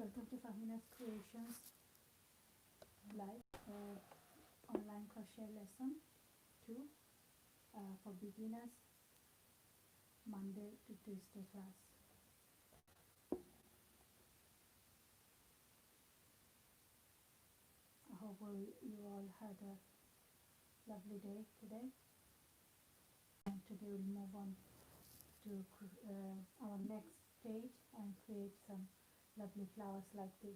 Welcome to Fahmina's Creations live online crochet lesson 2 for beginners, Monday to Tuesday class. I hope you all had a lovely day today. And today we'll move on to our next page and create some lovely flowers like this.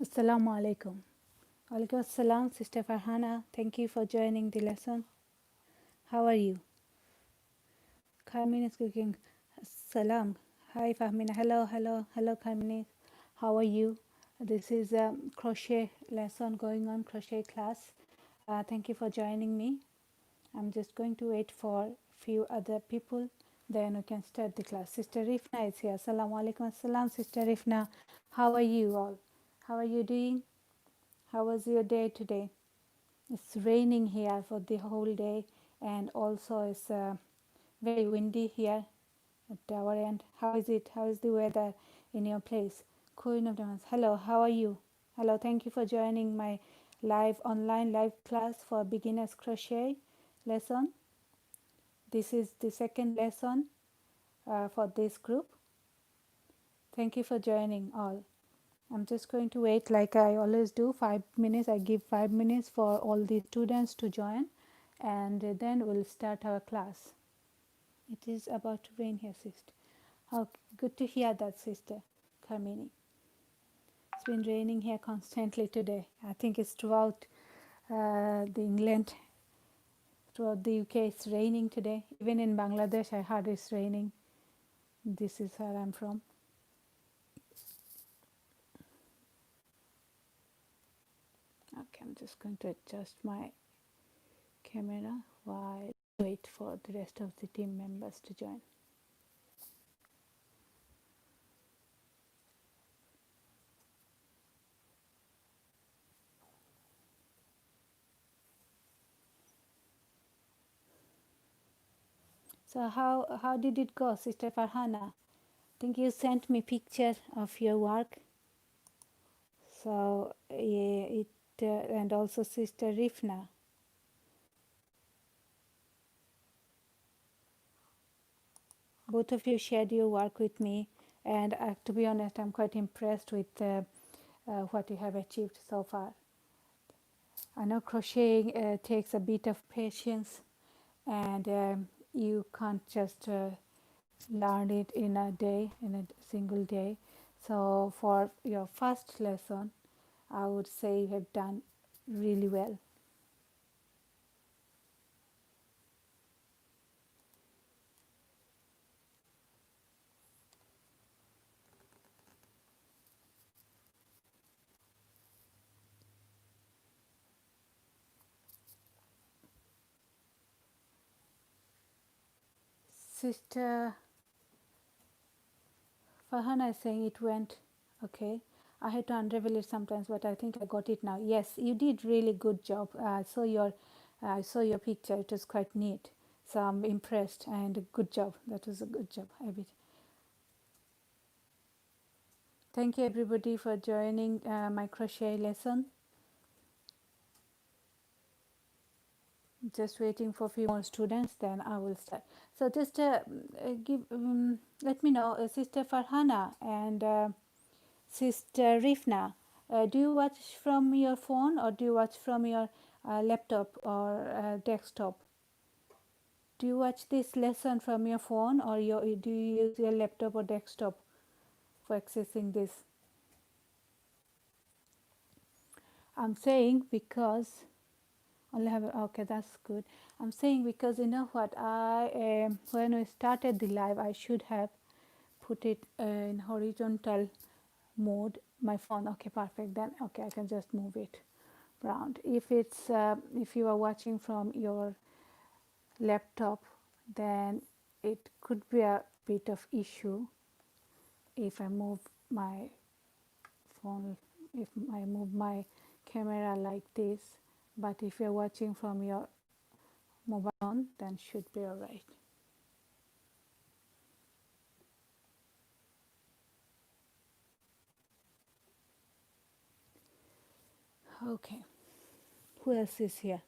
Assalamu alaikum. Alaikum assalam, Sister Farhana. Thank you for joining the lesson. How are you? Carmen is cooking. Salam. Hi Fahmina. Hello Carmen. How are you? This is a crochet lesson going on, crochet class. Thank you for joining me. I'm just going to wait for few other people, then we can start the class. Sister Rifna is here. Assalamu alaikum. Assalam, Sister Rifna. How are you all? How are you doing? How was your day today? It's raining here for the whole day, and also it's very windy here at our end. How is it? How is the weather in your place? Queen of Diamonds. Hello, how are you? Hello, thank you for joining my online live class for beginners crochet lesson. This is the second lesson for this group. Thank you for joining all. I'm just going to wait like I always do, 5 minutes. I give 5 minutes for all the students to join, and then we'll start our class. It is about to rain here, sister. Oh, good to hear that, Sister Carmini. It's been raining here constantly today. I think it's throughout the England, throughout the UK, it's raining today. Even in Bangladesh, I heard it's raining. This is where I'm from. Okay, I'm just going to adjust my camera while I wait for the rest of the team members to join. So how did it go, Sister Farhana? I think you sent me picture of your work. So yeah, and also Sister Rifna. Both of you shared your work with me, and to be honest, I'm quite impressed with what you have achieved so far. I know crocheting takes a bit of patience, and you can't just learn it in a day, in a single day. So for your first lesson, I would say you have done really well. Sister Farhana is saying it went okay. I had to unravel it sometimes, but I think I got it now. Yes, you did really good job. I saw your picture. It was quite neat. So I'm impressed, and good job. That was a good job, Abid. Thank you everybody for joining my crochet lesson. Just waiting for a few more students, then I will start. So just let me know, Sister Farhana and Sister Rifna, do you watch from your phone or do you watch from your laptop or desktop? Do you watch this lesson from your phone, or do you use your laptop or desktop for accessing this? I'm saying because only have okay, that's good. I'm saying because you know what, I when we started the live I should have put it in horizontal mode, my phone. Okay, perfect, then okay, I can just move it around. If it's if you are watching from your laptop, then it could be a bit of issue if I move my phone, if I move my camera like this. But if you're watching from your mobile phone, then should be all right. Okay, who else is here?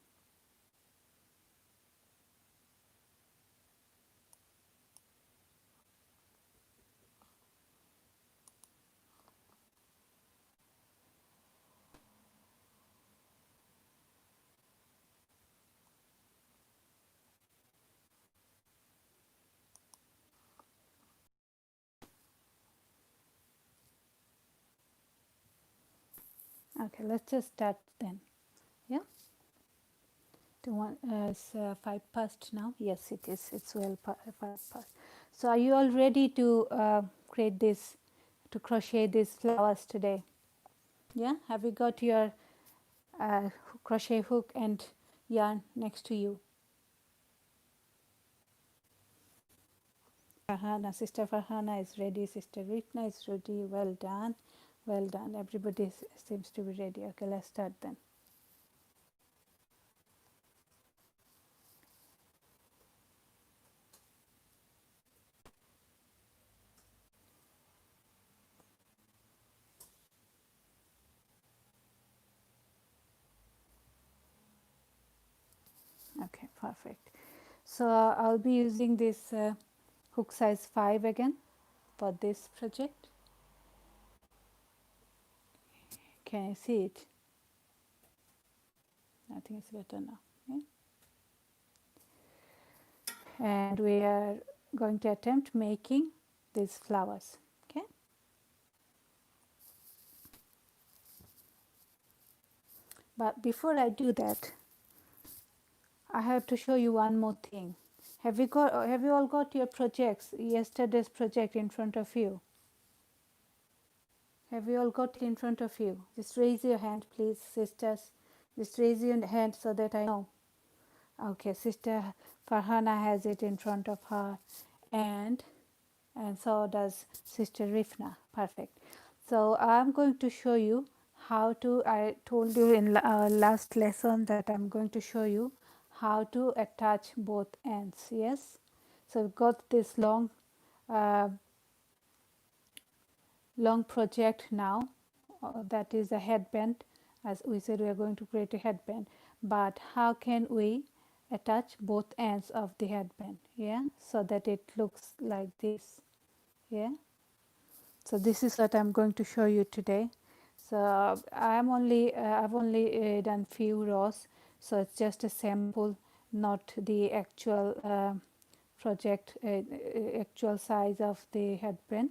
Okay, let's just start then. Yeah, it's 5 past now. Yes, it is. It's 5 past. So are you all ready to create this, to crochet these flowers today? Yeah, have you got your crochet hook and yarn next to you? Farhana, Sister Farhana is ready. Sister Ritna is ready. Well done. Well done. Everybody seems to be ready. Okay, let's start then. Okay, perfect. So I'll be using this hook size 5 again for this project. Can you see it? I think it's better now. Yeah? And we are going to attempt making these flowers. Okay. But before I do that, I have to show you one more thing. Have you all got your projects, yesterday's project in front of you? Have you all got it in front of you? Just raise your hand, please, sisters. Just raise your hand so that I know. Okay, Sister Farhana has it in front of her, and so does Sister Rifna. Perfect. So I'm going to show you how to, I told you in last lesson that I'm going to show you how to attach both ends. Yes. So we've got this uh, long project now, that is a headband. As we said, we are going to create a headband, but how can we attach both ends of the headband, yeah, so that it looks like this, yeah. So this is what I'm going to show you today. So I've only done few rows, so it's just a sample, not the actual project actual size of the headband.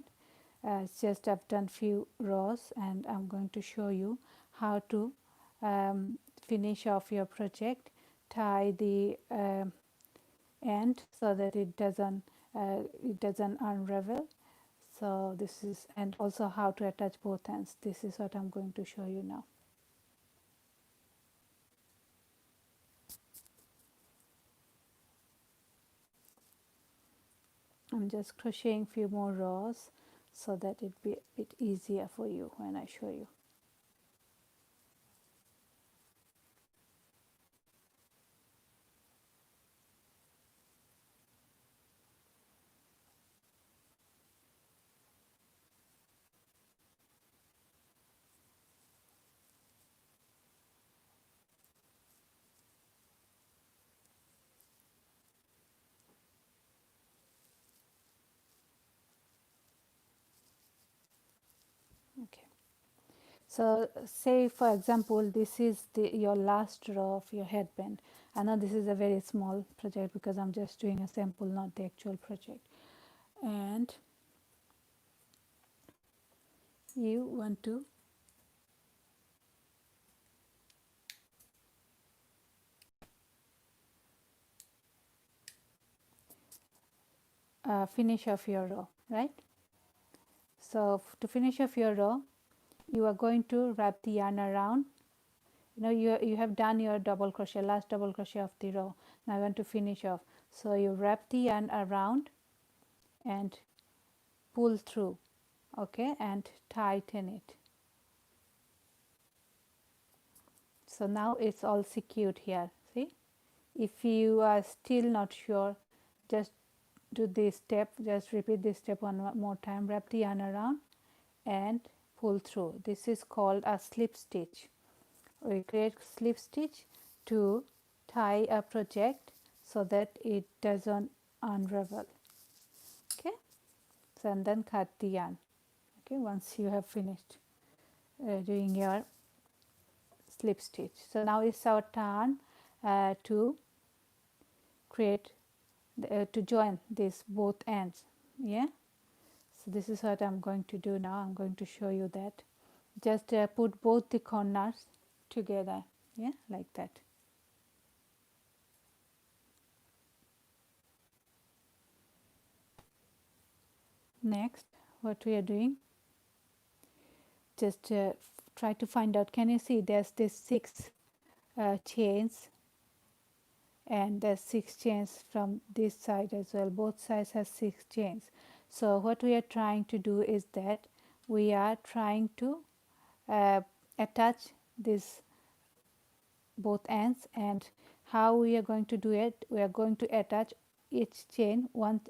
It's just I've done few rows, and I'm going to show you how to finish off your project, tie the end so that it doesn't unravel. So this is, and also how to attach both ends. This is what I'm going to show you now. I'm just crocheting few more rows so that it be a bit easier for you when I show you. Okay. So say for example, this is your last row of your headband. I know this is a very small project because I'm just doing a sample, not the actual project. And you want to finish off your row, right? So to finish off your row, you are going to wrap the yarn around. You have done your double crochet, last double crochet of the row. Now I want to finish off. So you wrap the yarn around and pull through, okay, and tighten it. So now it's all secured here. See, if you are still not sure, just do this step, just repeat this step one more time. Wrap the yarn around and pull through. This is called a slip stitch. We create slip stitch to tie a project so that it doesn't unravel. Okay, so and then cut the yarn. Okay, once you have finished doing your slip stitch. So now it's our turn to create to join these both ends. Yeah, so this is what I'm going to do now. I'm going to show you that. Just put both the corners together, yeah, like that. Next, what we are doing, just try to find out, can you see there's this 6 chains, and there's 6 chains from this side as well. Both sides have 6 chains. So what we are trying to do is that we are trying to attach this both ends. And how we are going to do it, we are going to attach each chain one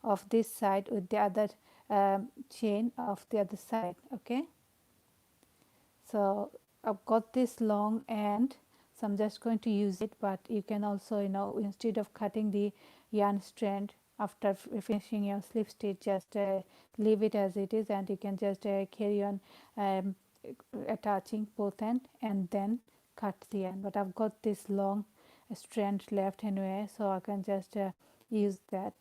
of this side with the other chain of the other side. Okay, so I've got this long end, so I'm just going to use it, but you can also, instead of cutting the yarn strand after finishing your slip stitch, just leave it as it is, and you can just carry on attaching both ends and then cut the end. But I've got this long strand left anyway, so I can just use that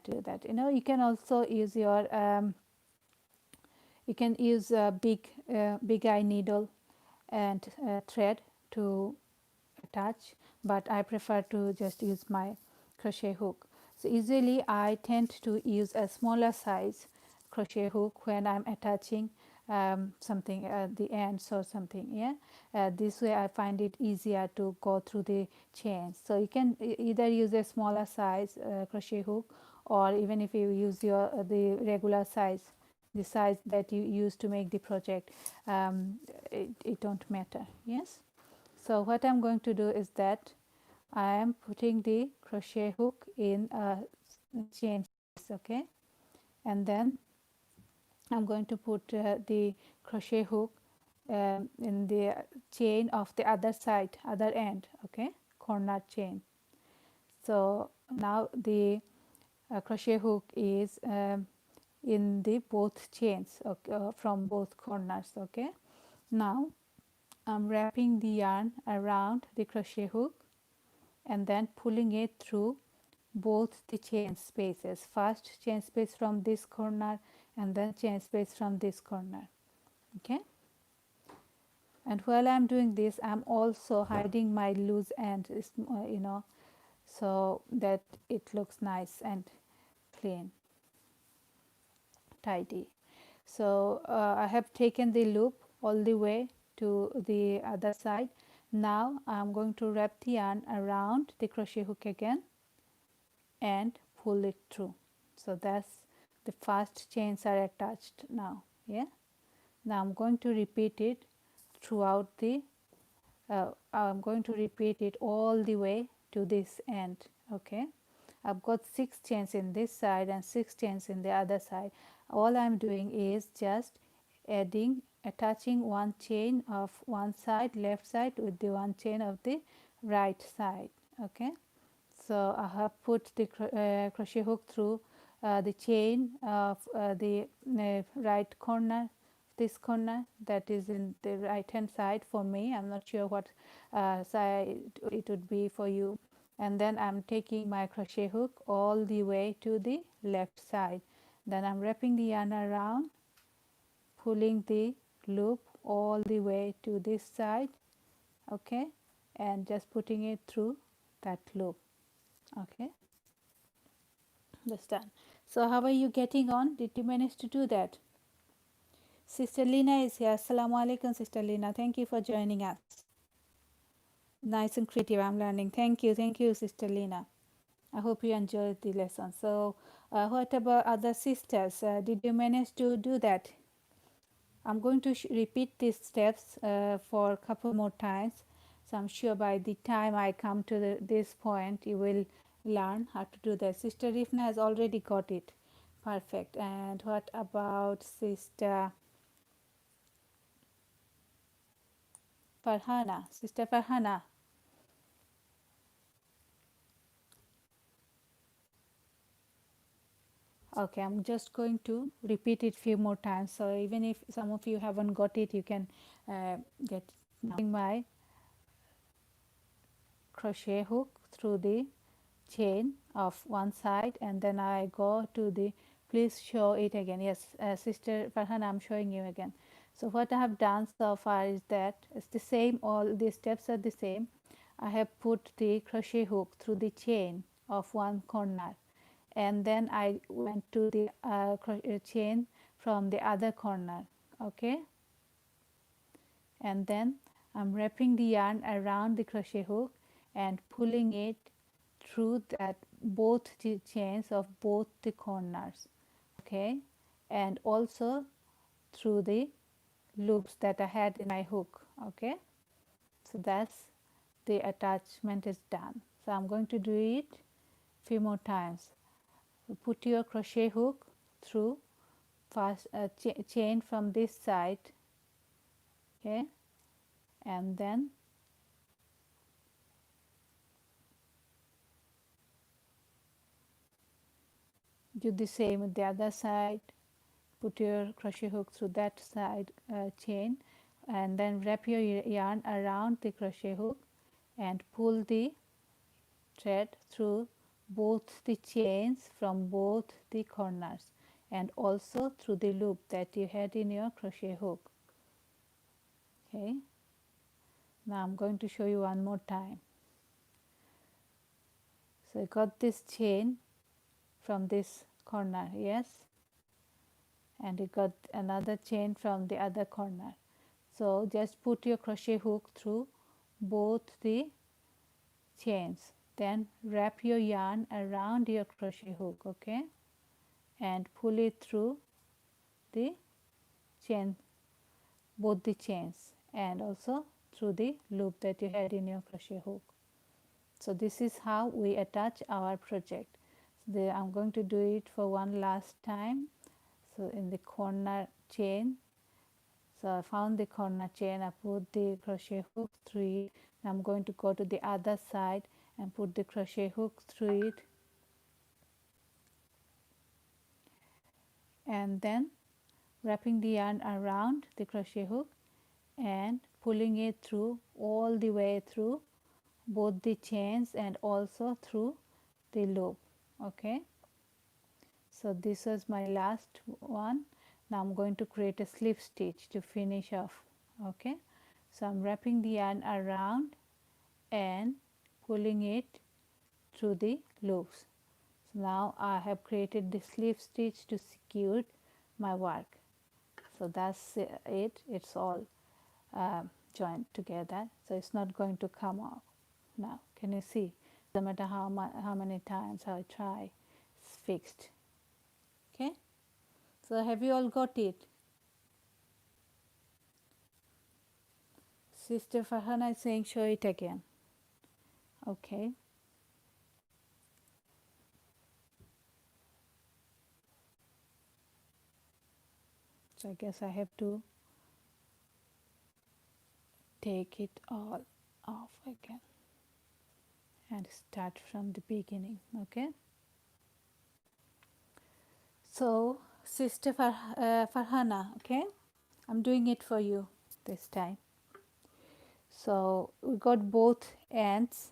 to that. You can also use your you can use a big eye needle and thread to attach, but I prefer to just use my crochet hook. So usually I tend to use a smaller size crochet hook when I'm attaching something at the ends or something. Yeah, this way I find it easier to go through the chains. So you can either use a smaller size crochet hook, or even if you use your the regular size, the size that you use to make the project, it don't matter. Yes, so what I'm going to do is that I am putting the crochet hook in a chain, okay, and then I'm going to put the crochet hook in the chain of the other side, other end, okay, corner chain. So now the crochet hook is in the both chains, okay, from both corners. Okay, now I'm wrapping the yarn around the crochet hook and then pulling it through both the chain spaces. First chain space from this corner and then chain space from this corner. Okay, and while I'm doing this, I'm also hiding my loose end, so that it looks nice and clean, tidy. So I have taken the loop all the way to the other side. Now I'm going to wrap the yarn around the crochet hook again and pull it through. So that's the first chains are attached now. Yeah, now I'm going to repeat it throughout the I'm going to repeat it all the way to this end. Okay, I've got 6 chains in this side and 6 chains in the other side. All I'm doing is just attaching one chain of one side, left side, with the one chain of the right side. Okay, so I have put the crochet hook through the chain of the right corner, this corner that is in the right hand side for me. I'm not sure what side it would be for you. And then I'm taking my crochet hook all the way to the left side. Then I'm wrapping the yarn around, pulling the loop all the way to this side, okay, and just putting it through that loop. Okay, That's done. So how are you getting on? Did you manage to do that? Sister Lina is here. Assalamu alaikum, Sister Lina. Thank you for joining us. Nice and creative. I'm learning. Thank you, Sister Lina. I hope you enjoyed the lesson. So, what about other sisters? Did you manage to do that? I'm going to repeat these steps for a couple more times. So, I'm sure by the time I come to this point, you will learn how to do that. Sister Rifna has already got it. Perfect. And what about Sister Farhana? Sister Farhana. Okay, I'm just going to repeat it few more times. So even if some of you haven't got it, you can get now. My crochet hook through the chain of one side, and then I go to the, please show it again. Yes, Sister Farhan, I'm showing you again. So what I have done so far is that it's the same, all the steps are the same. I have put the crochet hook through the chain of one corner, and then I went to the chain from the other corner. Okay, and then I'm wrapping the yarn around the crochet hook and pulling it through that both the chains of both the corners. Okay, and also through the loops that I had in my hook. Okay, so that's the attachment is done. So I'm going to do it few more times. Put your crochet hook through first chain from this side. Okay, and then do the same with the other side. Put your crochet hook through that side chain, and then wrap your yarn around the crochet hook and pull the thread through both the chains from both the corners, and also through the loop that you had in your crochet hook. Okay, now I'm going to show you one more time. So I got this chain from this corner, yes, and you got another chain from the other corner. So just put your crochet hook through both the chains, then wrap your yarn around your crochet hook, okay, and pull it through the chain, both the chains, and also through the loop that you had in your crochet hook. So this is how we attach our project. I'm going to do it for one last time. So in the corner chain, so I found the corner chain, I put the crochet hook through it. Now I'm going to go to the other side and put the crochet hook through it, and then wrapping the yarn around the crochet hook and pulling it through all the way through both the chains and also through the loop. Okay, so this was my last one. Now I'm going to create a slip stitch to finish off. Okay, so I'm wrapping the yarn around and pulling it through the loops. So now I have created the slip stitch to secure my work. So that's it, it's all joined together, so it's not going to come out. Now can you see, no matter how many times I try, it's fixed. Okay, so have you all got it? Sister Farhana is saying show it again. Okay, so I guess I have to take it all off again and start from the beginning. Okay, so Sister Farhana, okay, I'm doing it for you this time. So we got both ends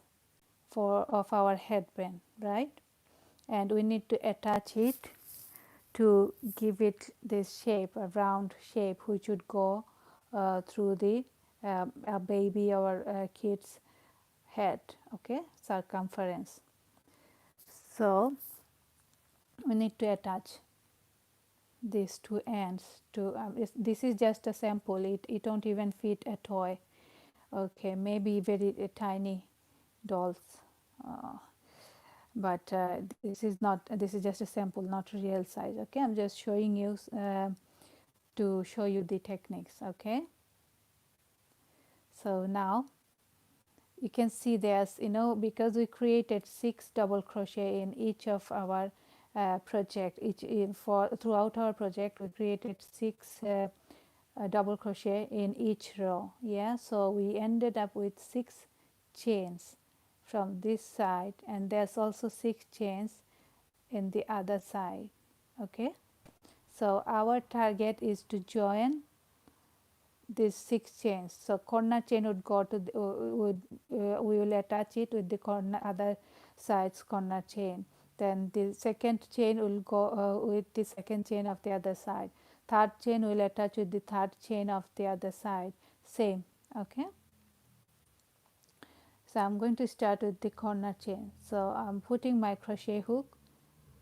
of our headband, right? And we need to attach it to give it this shape, a round shape, which would go through the a baby or a kid's head, okay, circumference. So we need to attach these two ends to this is just a sample, it don't even fit a toy. Okay, maybe very tiny dolls, uh, but this is just a sample, not real size. Okay, I'm just showing you to show you the techniques. Okay, so now you can see there's, because we created 6 double crochet in each of our project, for throughout our project we created 6 double crochet in each row. Yeah, so we ended up with 6 chains from this side, and there's also 6 chains in the other side. Okay, so our target is to join these 6 chains. So corner chain would go to the, we will attach it with the corner other side's corner chain. Then the second chain will go with the second chain of the other side. Third chain will attach with the third chain of the other side. Same. Okay. So I'm going to start with the corner chain. So I'm putting my crochet hook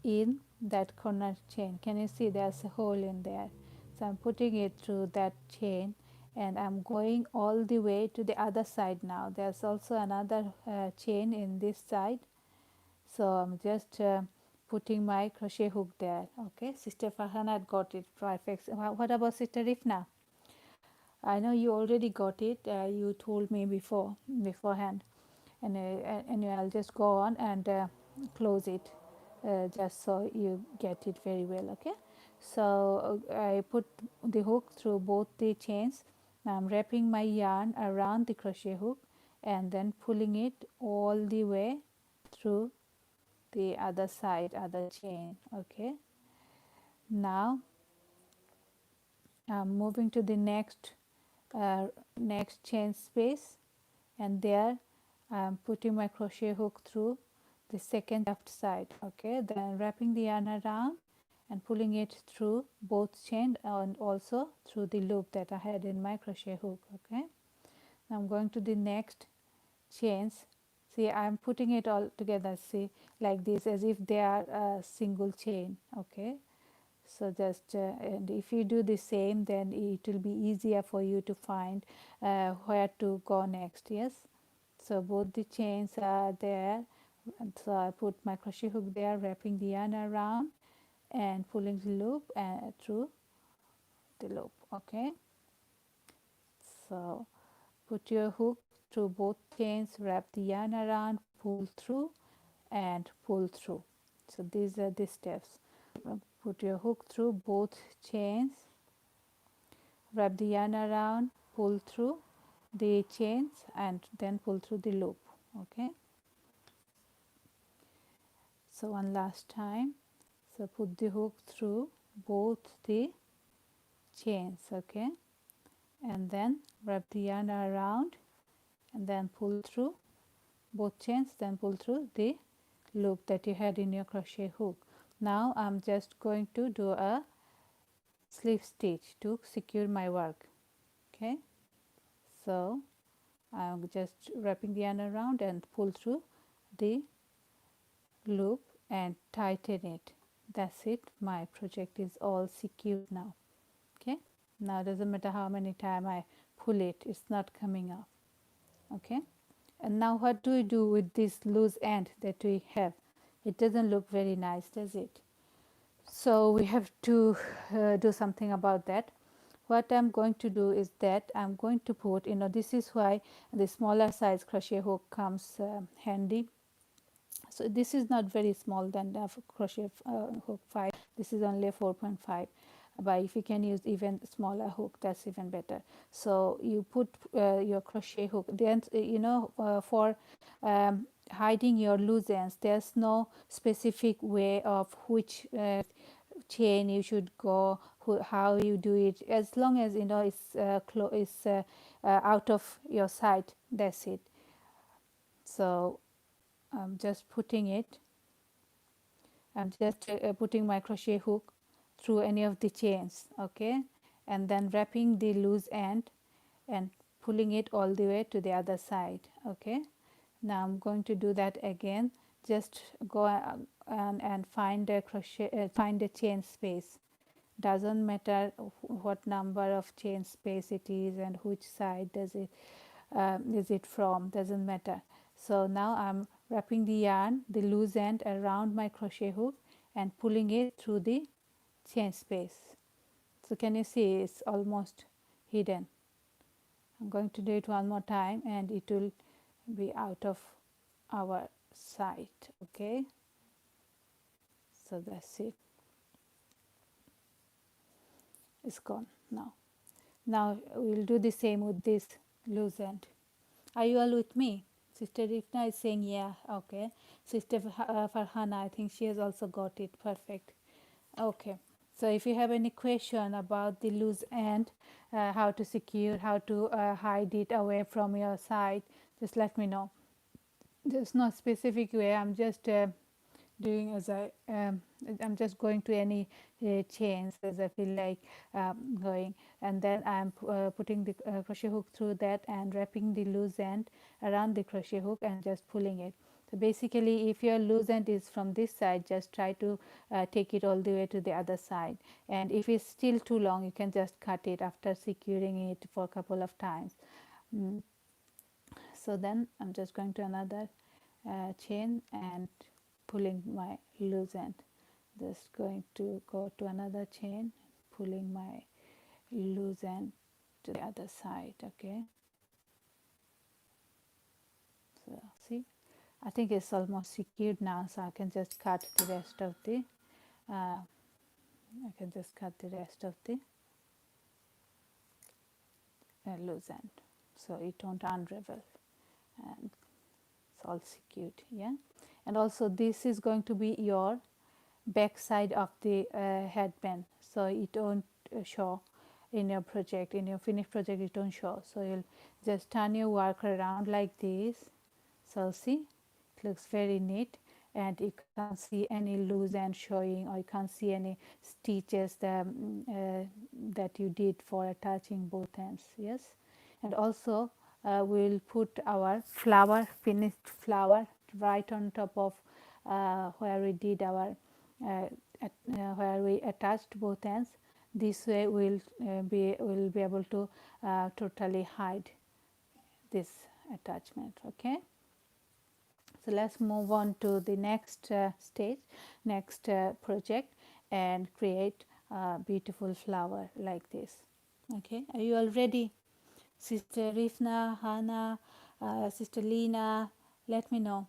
in that corner chain. Can you see there's a hole in there? So I'm putting it through that chain, and I'm going all the way to the other side now. There's also another chain in this side, so I'm just putting my crochet hook there. Okay, Sister Farhana had got it perfect. What about Sister Rifna? I know you already got it. You told me beforehand, and anyway, I'll just go on and close it, just so you get it very well. Okay, so I put the hook through both the chains. Now I'm wrapping my yarn around the crochet hook and then pulling it all the way through the other side, other chain. Okay, now I'm moving to the next chain space, and there I'm putting my crochet hook through the second left side. Okay, then wrapping the yarn around and pulling it through both chain and also through the loop that I had in my crochet hook. Okay, now I'm going to the next chains. See, I'm putting it all together, see, like this, as if they are a single chain. Okay, so just and if you do the same, then it will be easier for you to find where to go next. Yes, so both the chains are there, and so I put my crochet hook there, wrapping the yarn around and pulling the loop through the loop. Okay, so put your hook through both chains, wrap the yarn around, pull through and pull through. So these are the steps. Put your hook through both chains, wrap the yarn around, pull through the chains and then pull through the loop. Okay, so one last time. So put the hook through both the chains. Okay, and then wrap the yarn around and then pull through both chains, then pull through the loop that you had in your crochet hook. Now I'm just going to do a slip stitch to secure my work. Okay, so I'm just wrapping the yarn around and pull through the loop and tighten it. That's it, my project is all secured now. Okay, now it doesn't matter how many times I pull it, it's not coming off. Okay, and now what do we do with this loose end that we have? It doesn't look very nice, does it? So we have to do something about that. What I'm going to do is that I'm going to put, this is why the smaller size crochet hook comes handy. So this is not very small than the crochet hook 5. This is only 4.5, but if you can use even smaller hook, that's even better. So you put your crochet hook, then for hiding your loose ends, there's no specific way of which chain you should go, how you do it, as long as it's out of your sight, that's it. So I'm just putting putting my crochet hook through any of the chains. Okay, and then wrapping the loose end and pulling it all the way to the other side. Okay, now I'm going to do that again. just go and find a crochet, find a chain space. Doesn't matter what number of chain space it is and which side is it from, doesn't matter. So now I'm wrapping the yarn, the loose end, around my crochet hook and pulling it through the chain space. So can you see it's almost hidden. I'm going to do it one more time and it will be out of our sight. Okay, so that's it, it's gone now. Now we'll do the same with this loose end. Are you all with me? Sister Rifna is saying yeah. Okay, Sister Farhana, I think she has also got it. Perfect. Okay, so if you have any question about the loose end, how to secure, how to hide it away from your side, just let me know. There's no specific way, I'm just doing as I'm just going to any chains as I feel like going, and then I'm putting the crochet hook through that and wrapping the loose end around the crochet hook and just pulling it. So basically, if your loose end is from this side, just try to take it all the way to the other side, and if it's still too long, you can just cut it after securing it for a couple of times. So then I'm just going to another chain and pulling my loose end, just going to go to another chain, pulling my loose end to the other side. Okay, so see, I think it's almost secured now, so I can just cut the rest of the loose end, so it won't unravel and it's all secured. Yeah, and also this is going to be your back side of the headband, so it won't show in your project, in your finished project it won't show. So you'll just turn your work around like this, so see, it looks very neat, and you can't see any loose end showing, or you can't see any stitches that you did for attaching both ends. Yes, and also we'll put our flower, finished flower, right on top of where we did our where we attached both ends. This way we'll be able to totally hide this attachment. Okay, so let's move on to the next stage, next project, and create a beautiful flower like this. Okay, are you all ready? Sister Rifna, Hannah, Sister Lena, let me know.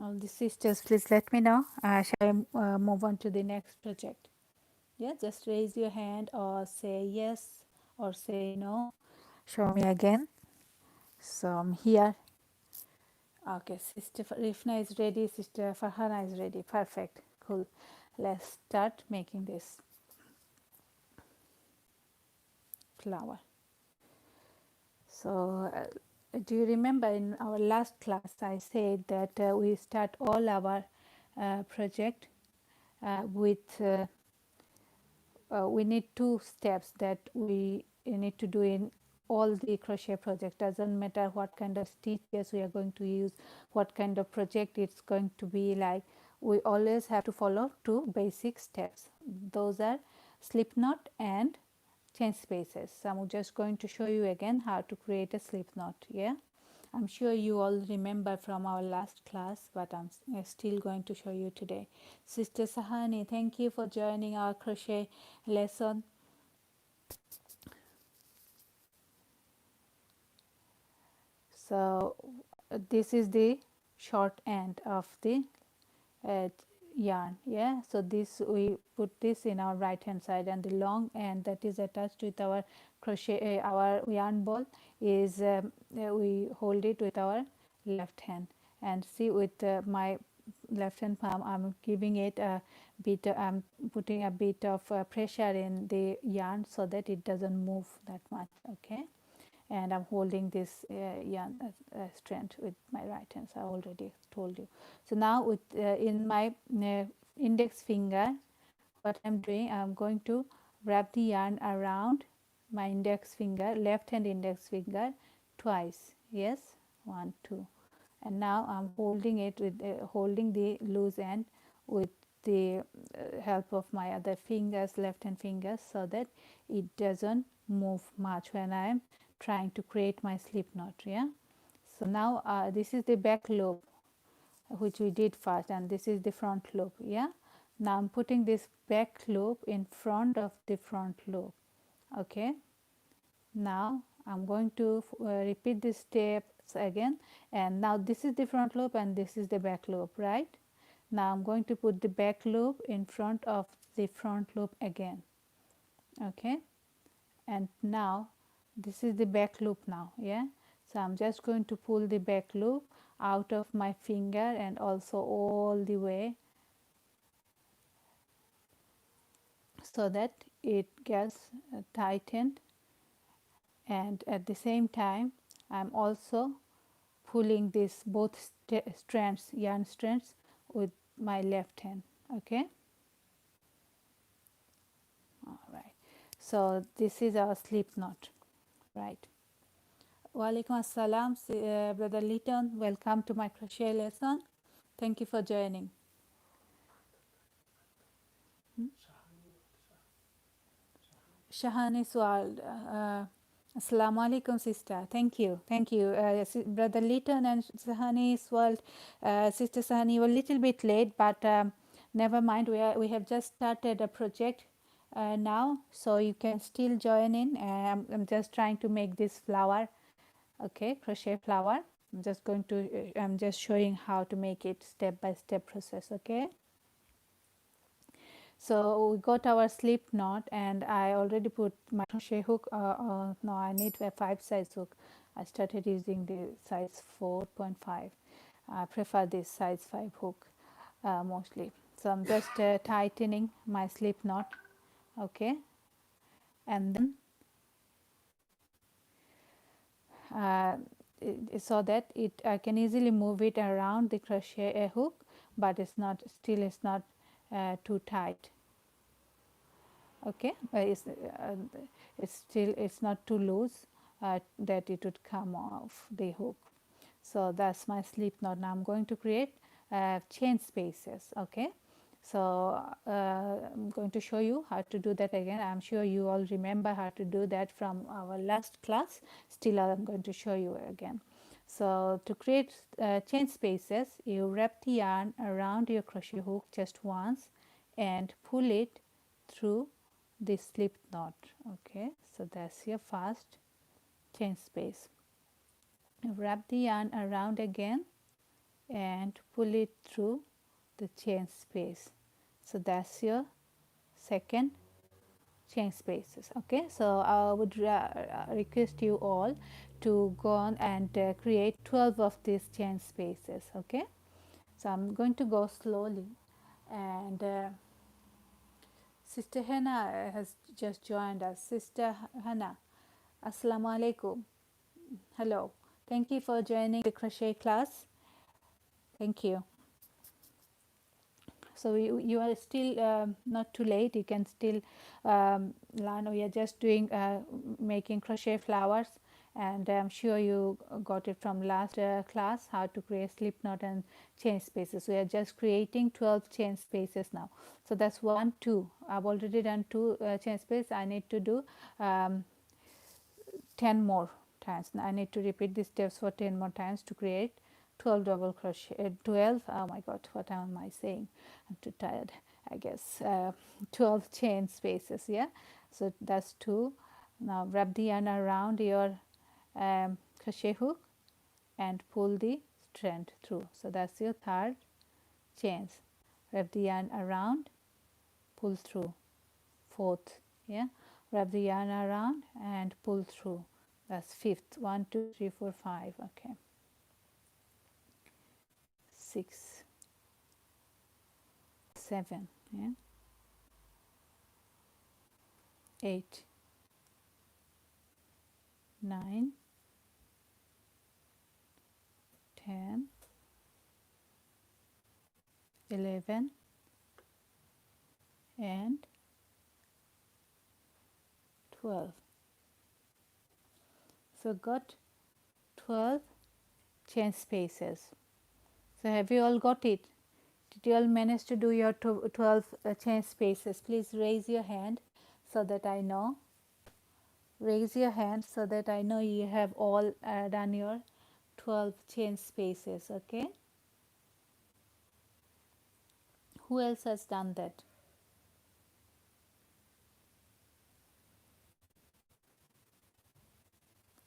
All the sisters, please let me know. Shall I move on to the next project? Yeah, just raise your hand or say yes or say no. Show me again. So I'm here. Okay, Sister Rifna is ready. Sister Farhana is ready. Perfect. Cool. Let's start making this flower. So do you remember in our last class I said that we start all our project with we need two steps that we need to do in all the crochet project. Doesn't matter what kind of stitches we are going to use, what kind of project it's going to be like, we always have to follow two basic steps. Those are slip knot and chain spaces. So I'm just going to show you again how to create a slip knot. Yeah, I'm sure you all remember from our last class, but I'm still going to show you today. Sister Sahani, thank you for joining our crochet lesson. So this is the short end of the uh, yarn. Yeah, so this, we put this in our right hand side, and the long end that is attached with our crochet our yarn ball is we hold it with our left hand, and see, with my left hand palm I'm giving it a bit, I'm putting a bit of pressure in the yarn so that it doesn't move that much. Okay, and I'm holding this yarn strand with my right hand, so I already told you. So now with in my index finger, what I'm doing, I'm going to wrap the yarn around my index finger, left hand index finger, twice. Yes, 1 2, and now I'm holding it with holding the loose end with the help of my other fingers, left hand fingers, so that it doesn't move much when I'm trying to create my slip knot. Yeah, so now this is the back loop which we did first, and this is the front loop. Yeah, now I'm putting this back loop in front of the front loop. Okay, now I'm going to repeat the steps again, and now this is the front loop and this is the back loop, right? Now I'm going to put the back loop in front of the front loop again. Okay, and now this is the back loop now. Yeah, so I'm just going to pull the back loop out of my finger and also all the way, so that it gets tightened, and at the same time I'm also pulling this both strands, yarn strands, with my left hand. Okay, all right, so this is our slip knot, right? Walaikum assalam, brother Litton, welcome to my crochet lesson. Thank you for joining. Shahani's world. Assalamu alaikum, sister. Thank you. Thank you. Brother Litton and Shahani's world. Sister Shahani, were a little bit late, but never mind. We have just started a project now, so you can still join in. I'm just trying to make this flower. Okay, crochet flower. I'm just showing how to make it step by step process. Okay. So we got our slip knot, and I already put my crochet hook. No, I need a 5 size hook. I started using the size 4.5. I prefer this size 5 hook mostly. So I'm just tightening my slip knot. Okay, and then uh, so that I can easily move it around the crochet hook, but it's not too tight. Okay, it's not too loose that it would come off the hook. So that's my slip knot. Now I'm going to create chain spaces. Okay, so I'm going to show you how to do that again. I'm sure you all remember how to do that from our last class. Still, I'm going to show you again. So to create chain spaces, you wrap the yarn around your crochet hook just once and pull it through the slip knot. Okay, so that's your first chain space. Wrap the yarn around again and pull it through the chain space. So that's your second chain spaces. Okay, so I would request you all to go on and create 12 of these chain spaces. Okay, so I'm going to go slowly, and Sister Hannah has just joined us. Sister Hannah, Assalamu alaikum. Hello. Thank you for joining the crochet class. Thank you. So you are still not too late. You can still learn. We are just doing making crochet flowers, and I'm sure you got it from last class, how to create slip knot and chain spaces. We are just creating 12 chain spaces now. So that's 1, 2. I've already done 2 chain spaces. I need to do 10 more times. I need to repeat these steps for 10 more times to create 12 double crochet 12, oh my god, what am I saying, I'm too tired, I guess. 12 chain spaces. Yeah, so that's 2. Now wrap the yarn around your crochet hook and pull the strand through. So that's your third chains. Wrap the yarn around, pull through. Fourth. Yeah, wrap the yarn around and pull through. That's fifth. 1, 2, 3, 4, 5. Okay, 6, 7. Yeah, 8, 9, 10, 11, and 12. So got 12 chain spaces. So have you all got it? Did you all manage to do your 12 chain spaces? Please raise your hand so that I know. Raise your hand so that I know you have all done your 12 chain spaces. Okay, who else has done that?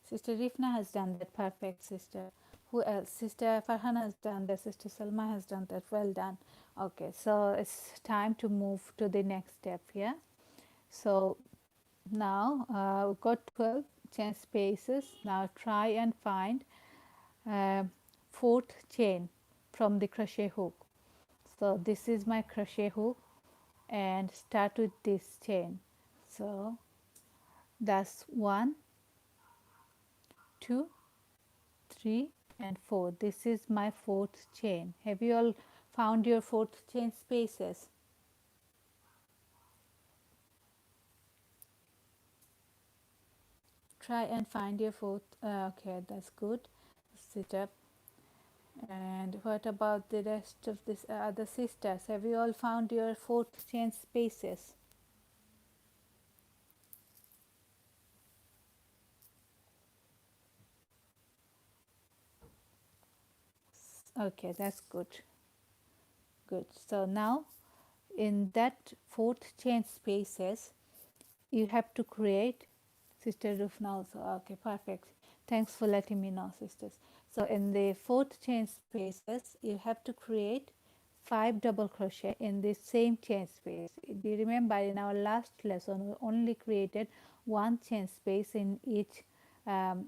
Sister Rifna has done that. Perfect, sister. Who else? Sister Farhana has done that. Sister Salma has done that. Well done. Okay, so it's time to move to the next step. Yeah, so now we've got 12 chain spaces. Now try and find uh, fourth chain from the crochet hook. So this is my crochet hook and start with this chain. So that's 1, 2, 3 and 4. This is my fourth chain. Have you all found your fourth chain spaces? Try and find your fourth. Okay, that's good. Sit up. And what about the rest of this other sisters? Have you all found your fourth chain spaces? Okay, that's good. Good. So now in that fourth chain spaces, you have to create. Sister Rufna also. Okay, perfect. Thanks for letting me know, sisters. So in the fourth chain spaces, you have to create 5 double crochet in the same chain space. Do you remember in our last lesson we only created one chain space in each um,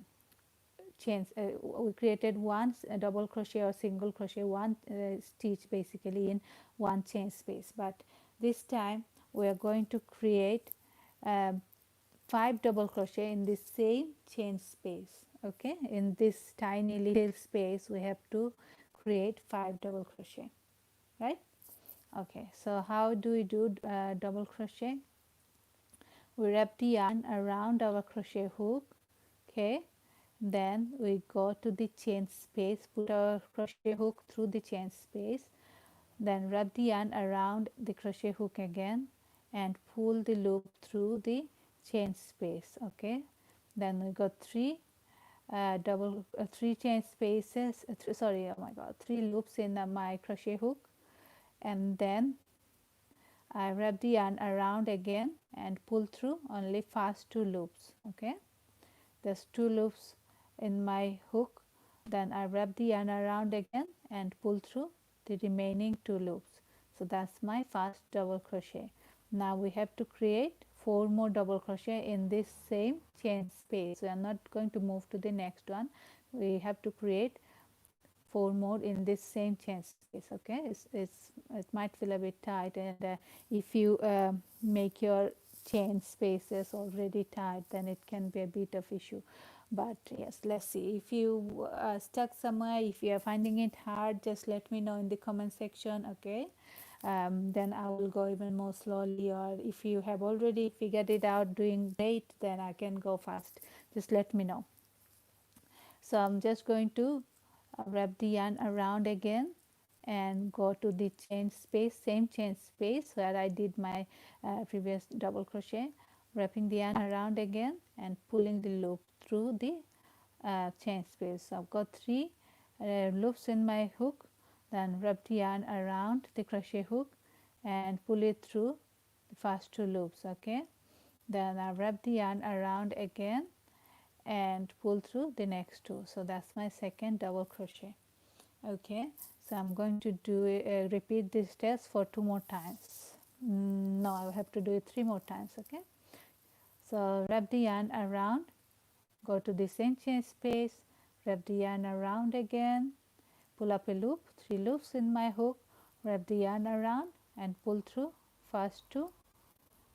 chains. We created one double crochet or single crochet, one stitch basically in one chain space, but this time we are going to create um, 5 double crochet in the same chain space. Okay, in this tiny little space we have to create 5 double crochet, right? Okay, so how do we do double crochet? We wrap the yarn around our crochet hook. Okay, then we go to the chain space, put our crochet hook through the chain space, then wrap the yarn around the crochet hook again and pull the loop through the chain space. Okay, then we got three chain spaces, sorry, oh my god, 3 loops in my crochet hook, and then I wrap the yarn around again and pull through only first 2 loops. Okay, there's 2 loops in my hook, then I wrap the yarn around again and pull through the remaining 2 loops. So that's my first double crochet. Now we have to create 4 more double crochet in this same chain space. We are not going to move to the next one. We have to create 4 more in this same chain space. Okay, it might feel a bit tight, and if you make your chain spaces already tight, then it can be a bit of issue. But yes, let's see. If you are stuck somewhere, if you are finding it hard, just let me know in the comment section. Okay, then I will go even more slowly, or if you have already figured it out doing great, then I can go fast. Just let me know. So I'm just going to wrap the yarn around again and go to the chain space, same chain space where I did my previous double crochet, wrapping the yarn around again and pulling the loop through the chain space. So I've got 3 loops in my hook, then wrap the yarn around the crochet hook and pull it through the first 2 loops. Okay, then I wrap the yarn around again and pull through the next 2. So that's my second double crochet. Okay, so I'm going to do repeat this steps for 2 more times. No, I have to do it 3 more times. Okay, so wrap the yarn around, go to the same chain space, wrap the yarn around again, pull up a loop, 3 loops in my hook, wrap the yarn around and pull through first 2,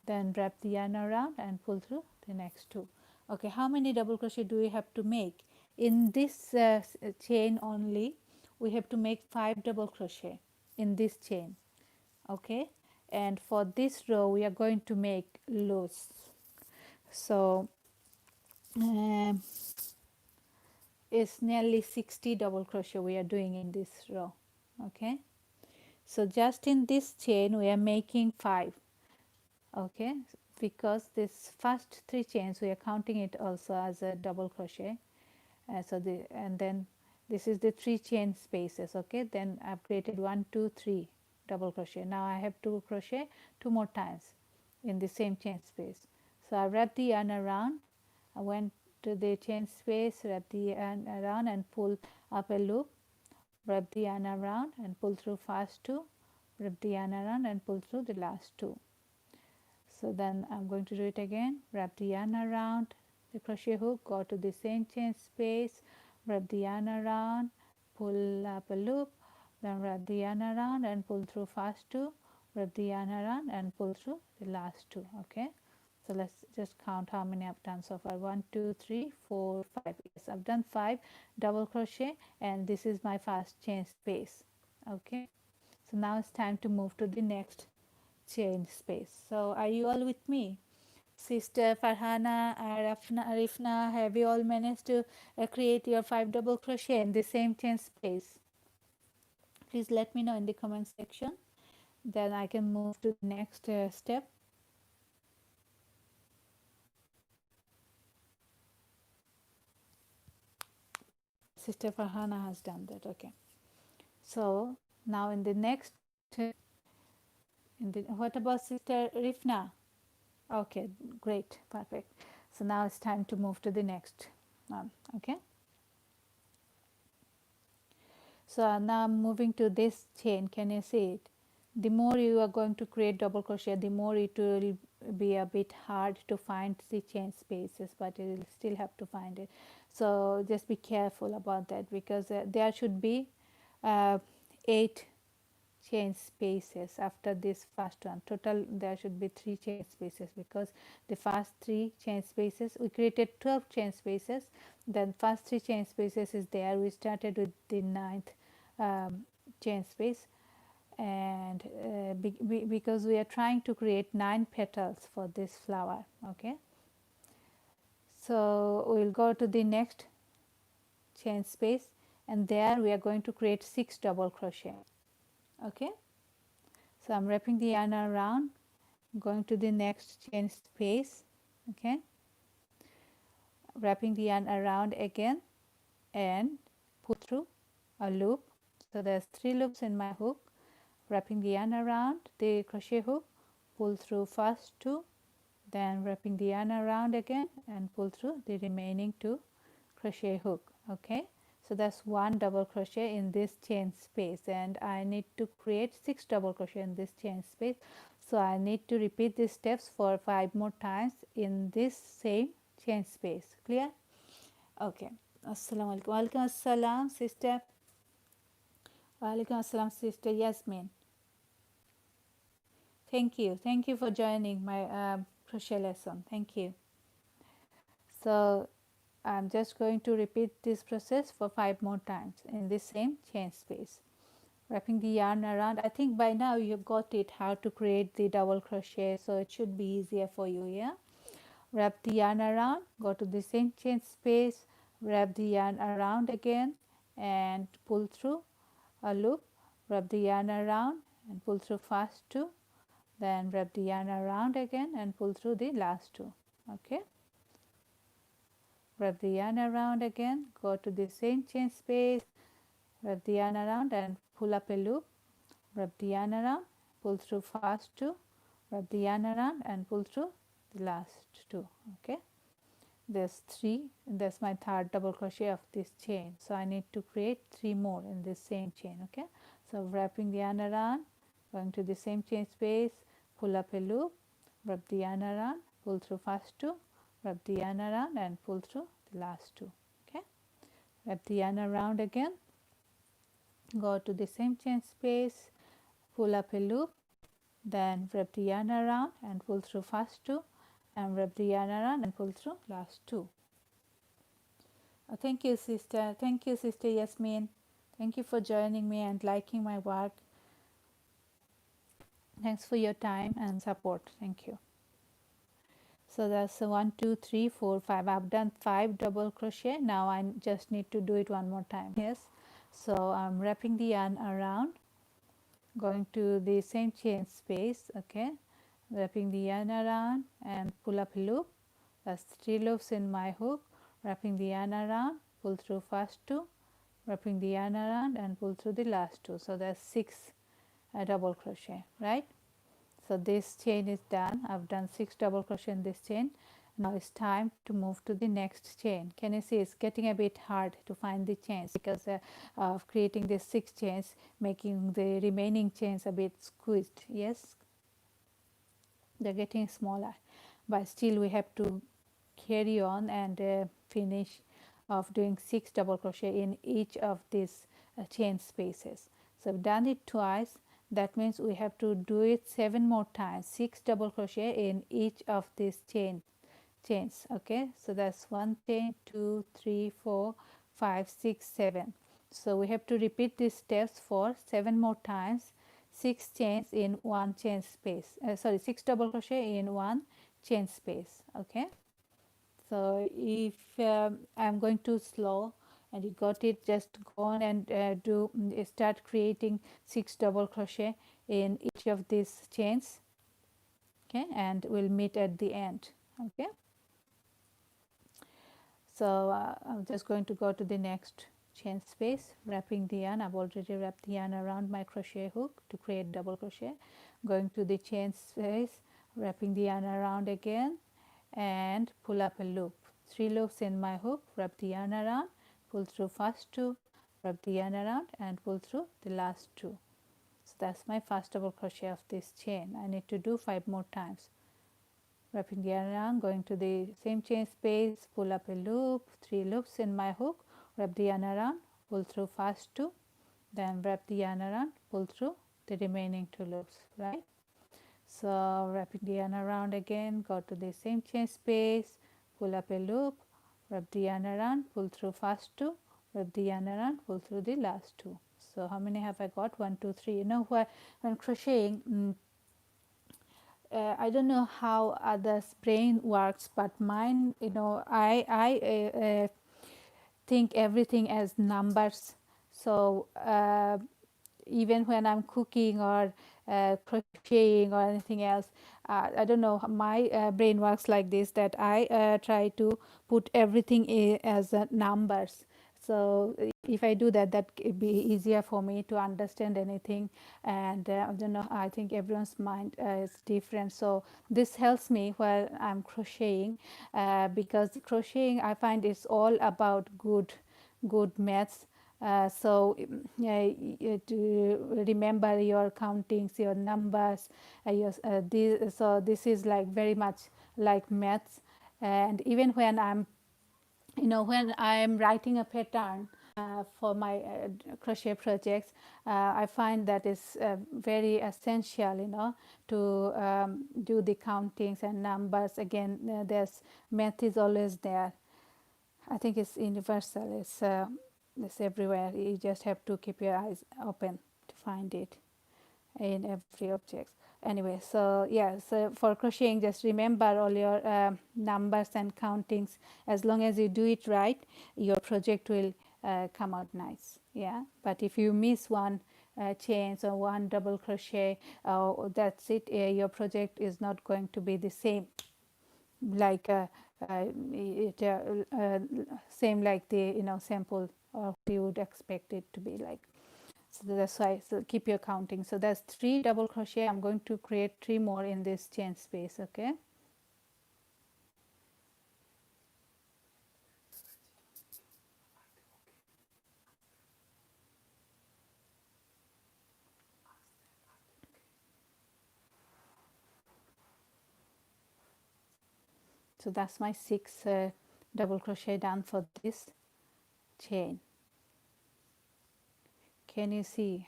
then wrap the yarn around and pull through the next 2. Okay, how many double crochet do we have to make? In this chain only we have to make 5 double crochet in this chain. Okay, and for this row we are going to make loose. So is nearly 60 double crochet we are doing in this row. Okay, so just in this chain we are making 5. Okay, because this first 3 chains we are counting it also as a double crochet. And then this is the 3 chain spaces. Okay, then I've created 1 2 3 double crochet. Now I have to crochet 2 more times in the same chain space. So I wrap the yarn around, I went to the chain space, wrap the yarn around and pull up a loop, wrap the yarn around and pull through first 2, wrap the yarn around and pull through the last 2. So then I'm going to do it again, wrap the yarn around the crochet hook, go to the same chain space, wrap the yarn around, pull up a loop, then wrap the yarn around and pull through first 2, wrap the yarn around and pull through the last 2. Okay, so let's just count how many I've done so far. 1 2 3 4 5. Yes, I've done 5 double crochet and this is my first chain space. Okay, so now it's time to move to the next chain space. So are you all with me? Sister Farhana, Arifna, have you all managed to create your 5 double crochet in the same chain space? Please let me know in the comment section. Then I can move to the next step. Sister Farhana has done that. Okay. So now in the next, what about Sister Rifna? Okay, great, perfect. So now it's time to move to the next one. Okay. So now I'm moving to this chain. Can you see it? The more you are going to create double crochet, the more it will be a bit hard to find the chain spaces, but you will still have to find it. So just be careful about that, because there should be 8 chain spaces after this first one. Total there should be 3 chain spaces, because the first 3 chain spaces we created 12 chain spaces, then first 3 chain spaces is there. We started with the 9th chain space, and because we are trying to create 9 petals for this flower. Okay, so we'll go to the next chain space, and there we are going to create 6 double crochet. Okay, so I'm wrapping the yarn around, going to the next chain space. Okay, wrapping the yarn around again and pull through a loop. So there's 3 loops in my hook, wrapping the yarn around the crochet hook, pull through first 2, then wrapping the yarn around again and pull through the remaining 2 crochet hook. Okay, so that's 1 double crochet in this chain space, and I need to create 6 double crochet in this chain space. So I need to repeat these steps for 5 more times in this same chain space. Clear? Okay. Assalamu alaikum. Walaikum assalam, sister. Walaikum assalam, sister Yasmin. Thank you. Thank you for joining my crochet lesson. Thank you. So I'm just going to repeat this process for 5 more times in the same chain space. Wrapping the yarn around. I think by now you've got it how to create the double crochet, so it should be easier for you. Yeah, wrap the yarn around, go to the same chain space, wrap the yarn around again and pull through a loop, wrap the yarn around and pull through first 2, then wrap the yarn around again and pull through the last 2. Okay, wrap the yarn around again, go to the same chain space, wrap the yarn around and pull up a loop, wrap the yarn around, pull through first 2, wrap the yarn around and pull through the last 2. Okay, there's 3, that's my 3rd double crochet of this chain, so I need to create 3 more in this same chain. Okay, so wrapping the yarn around, going to the same chain space, pull up a loop, wrap the yarn around, pull through first 2, wrap the yarn around and pull through the last 2. Okay, wrap the yarn around again, go to the same chain space, pull up a loop, then wrap the yarn around and pull through first 2, and wrap the yarn around and pull through last 2. Thank you, sister. Thank you, sister Yasmin. Thank you for joining me and liking my work. Thanks for your time and support. Thank you. So that's 1 2 3 4 5. I've done 5 double crochet. Now I just need to do it one more time. Yes, so I'm wrapping the yarn around, going to the same chain space. Okay, wrapping the yarn around and pull up a loop. That's 3 loops in my hook, wrapping the yarn around, pull through first 2, wrapping the yarn around and pull through the last 2. So that's 6 double crochet, right? So this chain is done. I've done 6 double crochet in this chain. Now it's time to move to the next chain. Can you see it's getting a bit hard to find the chains because of creating these 6 chains, making the remaining chains a bit squeezed. Yes, they're getting smaller, but still we have to carry on and finish of doing 6 double crochet in each of these chain spaces. So I've done it twice. That means we have to do it 7 more times, 6 double crochet in each of these chains. Okay, so that's 1 chain, 2 3 4 5 6 7. So we have to repeat these steps for 7 more times, 6 chains in one chain space, 6 double crochet in one chain space. Okay, so if I'm going too slow and you got it, just go on and start creating 6 double crochet in each of these chains. Okay, and we'll meet at the end. Okay, so I'm just going to go to the next chain space, wrapping the yarn. I've already wrapped the yarn around my crochet hook to create double crochet. Going to the chain space, wrapping the yarn around again and pull up a loop. 3 loops in my hook, wrap the yarn around, pull through first 2, wrap the yarn around and pull through the last 2. So that's my first double crochet of this chain. I need to do 5 more times. Wrapping the yarn around, going to the same chain space, pull up a loop, 3 loops in my hook, wrap the yarn around, pull through first 2, then wrap the yarn around, pull through the remaining 2 loops, right? So wrapping the yarn around again, go to the same chain space, pull up a loop, wrap the yarn around, pull through first 2, wrap the yarn around, pull through the last 2. So how many have I got? 1 2 3. You know, when crocheting, I don't know how others' brain works, but mine, you know, I think everything as numbers. So even when I'm cooking or crocheting or anything else, I don't know, my brain works like this, that I try to put everything as numbers. So if I do that, that could be easier for me to understand anything. And I don't know, I think everyone's mind is different. So this helps me while I'm crocheting, because crocheting, I find, it's all about good maths. So to remember your countings, your numbers, so this is like very much like maths. And even when I'm, you know, when I'm writing a pattern for my crochet projects, I find that is very essential, you know, to do the countings and numbers. Again, there's math is always there. I think it's universal. It's everywhere. You just have to keep your eyes open to find it in every object. Anyway, so yeah, so for crocheting, just remember all your numbers and countings. As long as you do it right, your project will come out nice. Yeah, but if you miss one chain or one double crochet, that's it. Your project is not going to be the same, like same like the, you know, sample, or you would expect it to be like. So that's why, so keep your counting. So that's 3 double crochet. I'm going to create 3 more in this chain space. Okay, so that's my 6 double crochet done for this chain. Can you see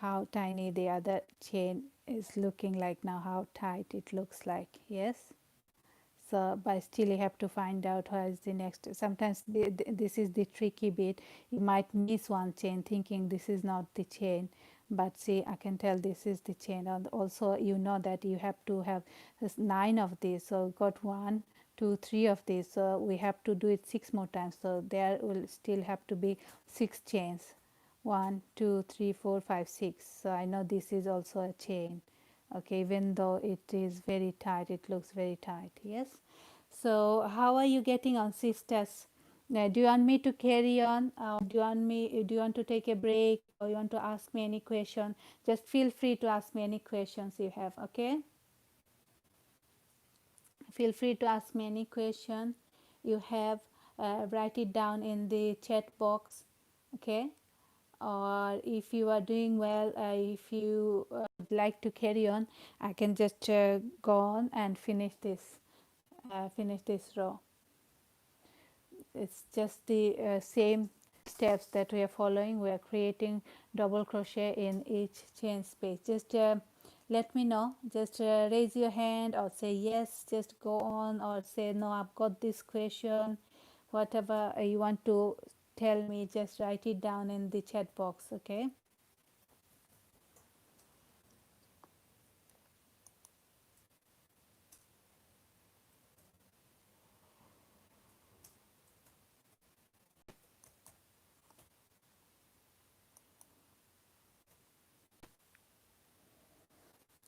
how tiny the other chain is looking like now, how tight it looks like? Yes. So but still you have to find out where is the next. Sometimes this is the tricky bit. You might miss one chain thinking this is not the chain, but see, I can tell this is the chain. And also you know that you have to have this 9 of these, so got 1 2 3 of these, so we have to do it 6 more times, so there will still have to be 6 chains. 1 2 3 4 5 6. So I know this is also a chain. Okay, even though it is very tight, it looks very tight. Yes. So how are you getting on, sisters? Do you want me to carry on, or do you want to take a break, or you want to ask me any question? Just feel free to ask me any questions you have. Okay, feel free to ask me any question you have. Write it down in the chat box. Okay, or if you are doing well, if you would like to carry on, I can just go on and finish this row. It's just the same steps that we are following. We are creating double crochet in each chain space. Just let me know, just raise your hand or say yes, just go on, or say no, I've got this question. Whatever you want to tell me, just write it down in the chat box. Okay.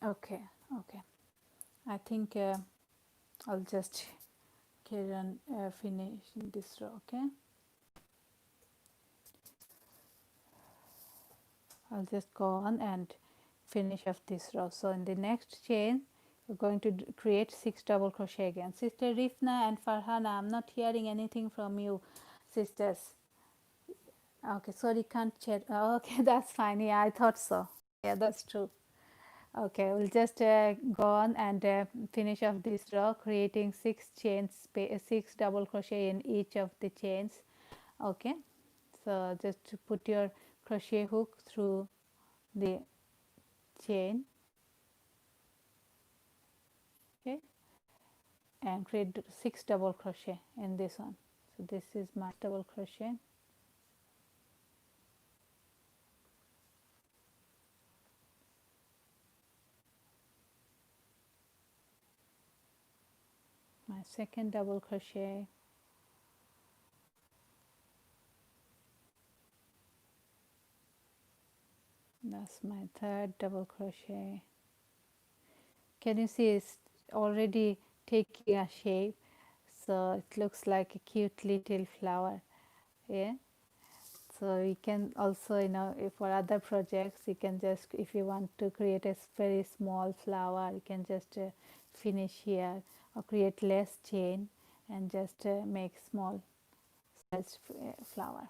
Okay. Okay, I think I'll just carry on finishing this row. Okay, I'll just go on and finish off this row. So in the next chain we're going to create 6 double crochet again. Sister Rifna and Farhana, I'm not hearing anything from you, sisters. Okay, sorry, can't chat. Oh, okay, that's fine. Yeah, I thought so. Yeah, that's true. Okay, we'll just go on and finish off this row, creating 6 chains, 6 double crochet in each of the chains. Okay, so just to put your crochet hook through the chain. Okay, and create 6 double crochet in this one. So this is my double crochet. My second double crochet. That's my third double crochet. Can you see it's already taking a shape? So it looks like a cute little flower. Yeah. So you can also, if for other projects, you can just, if you want to create a very small flower, you can just finish here, or create less chain and just make small size flower.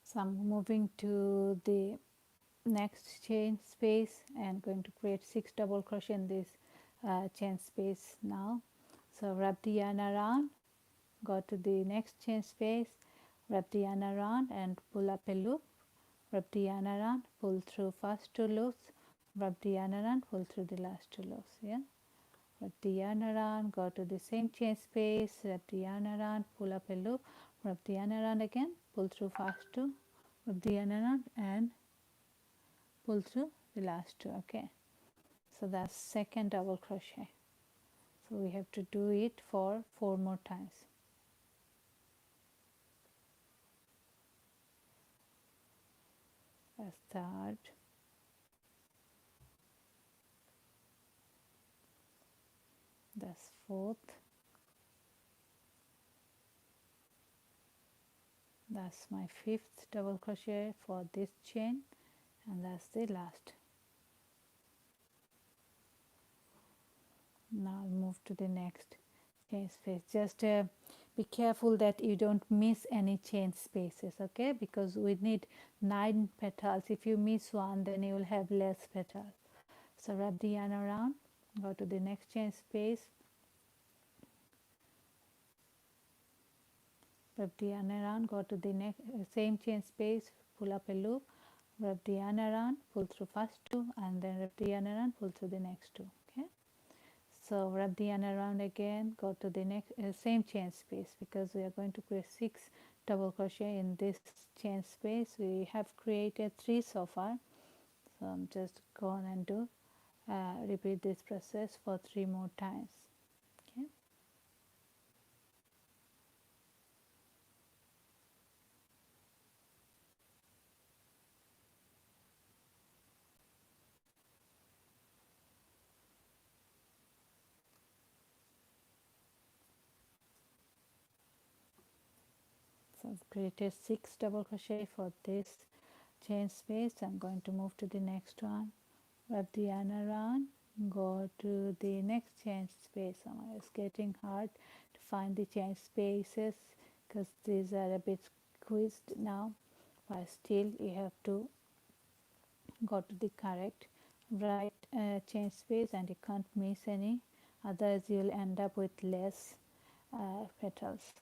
So I'm moving to the next chain space and going to create 6 double crochet in this chain space now. So wrap the yarn around, go to the next chain space, wrap the yarn around and pull up a loop, wrap the yarn around, pull through first 2 loops, wrap the yarn around, pull through the last 2 loops. Yeah, wrap the yarn around, go to the same chain space, wrap the yarn around, pull up a loop, wrap the yarn around again, pull through first 2, wrap the yarn around and pull through the last 2. Okay, so that's second double crochet. So we have to do it for 4 more times. That's third, that's fourth, that's my fifth double crochet for this chain, and that's the last. Now I'll move to the next chain space. Just be careful that you don't miss any chain spaces, okay, because we need 9 petals. If you miss one, then you will have less petals. So wrap the yarn around, go to the next chain space, wrap the yarn around, go to the next same chain space, pull up a loop, wrap the yarn around, pull through first 2, and then wrap the yarn around, pull through the next 2. Okay, so wrap the yarn around again, go to the next same chain space, because we are going to create 6 double crochet in this chain space. We have created 3 so far, so I'm just go on and do repeat this process for 3 more times. Okay, so I've created 6 double crochet for this chain space. I'm going to move to the next one, wrap the yarn around, go to the next chain space. It's getting hard to find the chain spaces because these are a bit squeezed now, but still you have to go to the correct right chain space, and you can't miss any, otherwise you'll end up with less petals.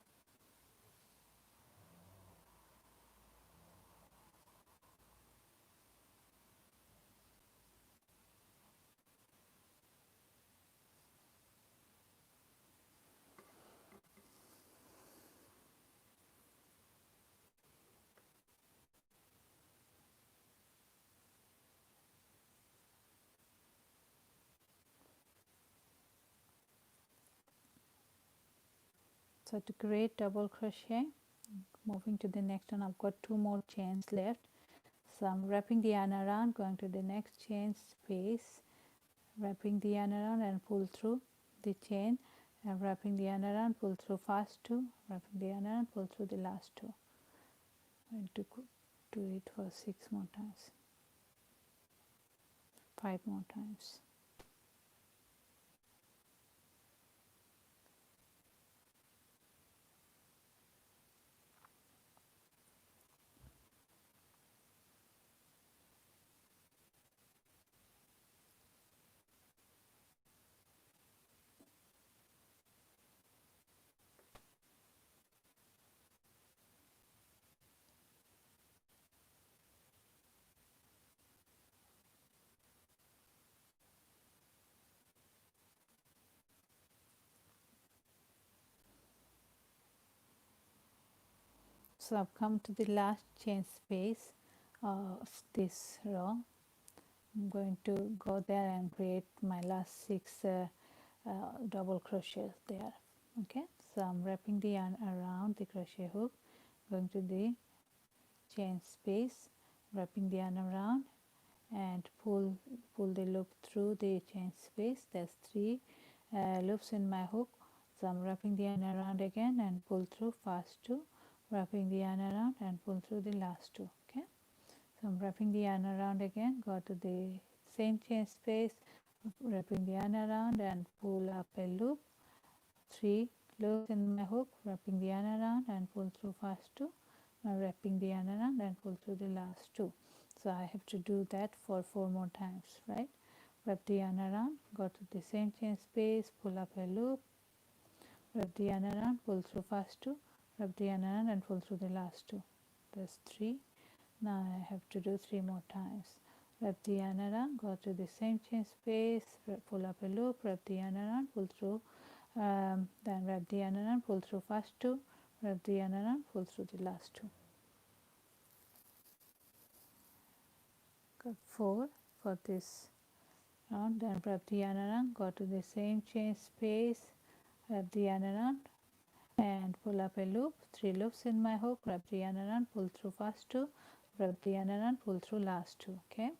So to create double crochet, moving to the next one, I've got 2 more chains left. So I'm wrapping the yarn around, going to the next chain space, wrapping the yarn around and pull through the chain, and wrapping the yarn around, pull through first 2, wrapping the yarn around, pull through the last 2. I'm going to do it for 6 more times, 5 more times. So I've come to the last chain space of this row. I'm going to go there and create my last 6 double crochets there. Okay, so I'm wrapping the yarn around the crochet hook, going to the chain space, wrapping the yarn around and pull the loop through the chain space. There's 3 loops in my hook, so I'm wrapping the yarn around again and pull through first 2, wrapping the yarn around and pull through the last 2. Okay, so I'm wrapping the yarn around again, go to the same chain space, wrapping the yarn around and pull up a loop, 3 loops in my hook, wrapping the yarn around and pull through first 2, now wrapping the yarn around and pull through the last 2. So I have to do that for 4 more times, right? Wrap the yarn around, go to the same chain space, pull up a loop, wrap the yarn around, pull through first 2, wrap the yarn around and pull through the last 2. That's 3. Now I have to do 3 more times. Wrap the yarn around, go to the same chain space, pull up a loop, wrap the yarn around, pull through, then wrap the yarn around, pull through first 2, wrap the yarn around, pull through the last 2. Got 4 for this round. Then wrap the yarn around, go to the same chain space, wrap the yarn around and pull up a loop, 3 loops in my hook, wrap the yarn around, pull through first 2, wrap the yarn around, pull through last 2. Okay,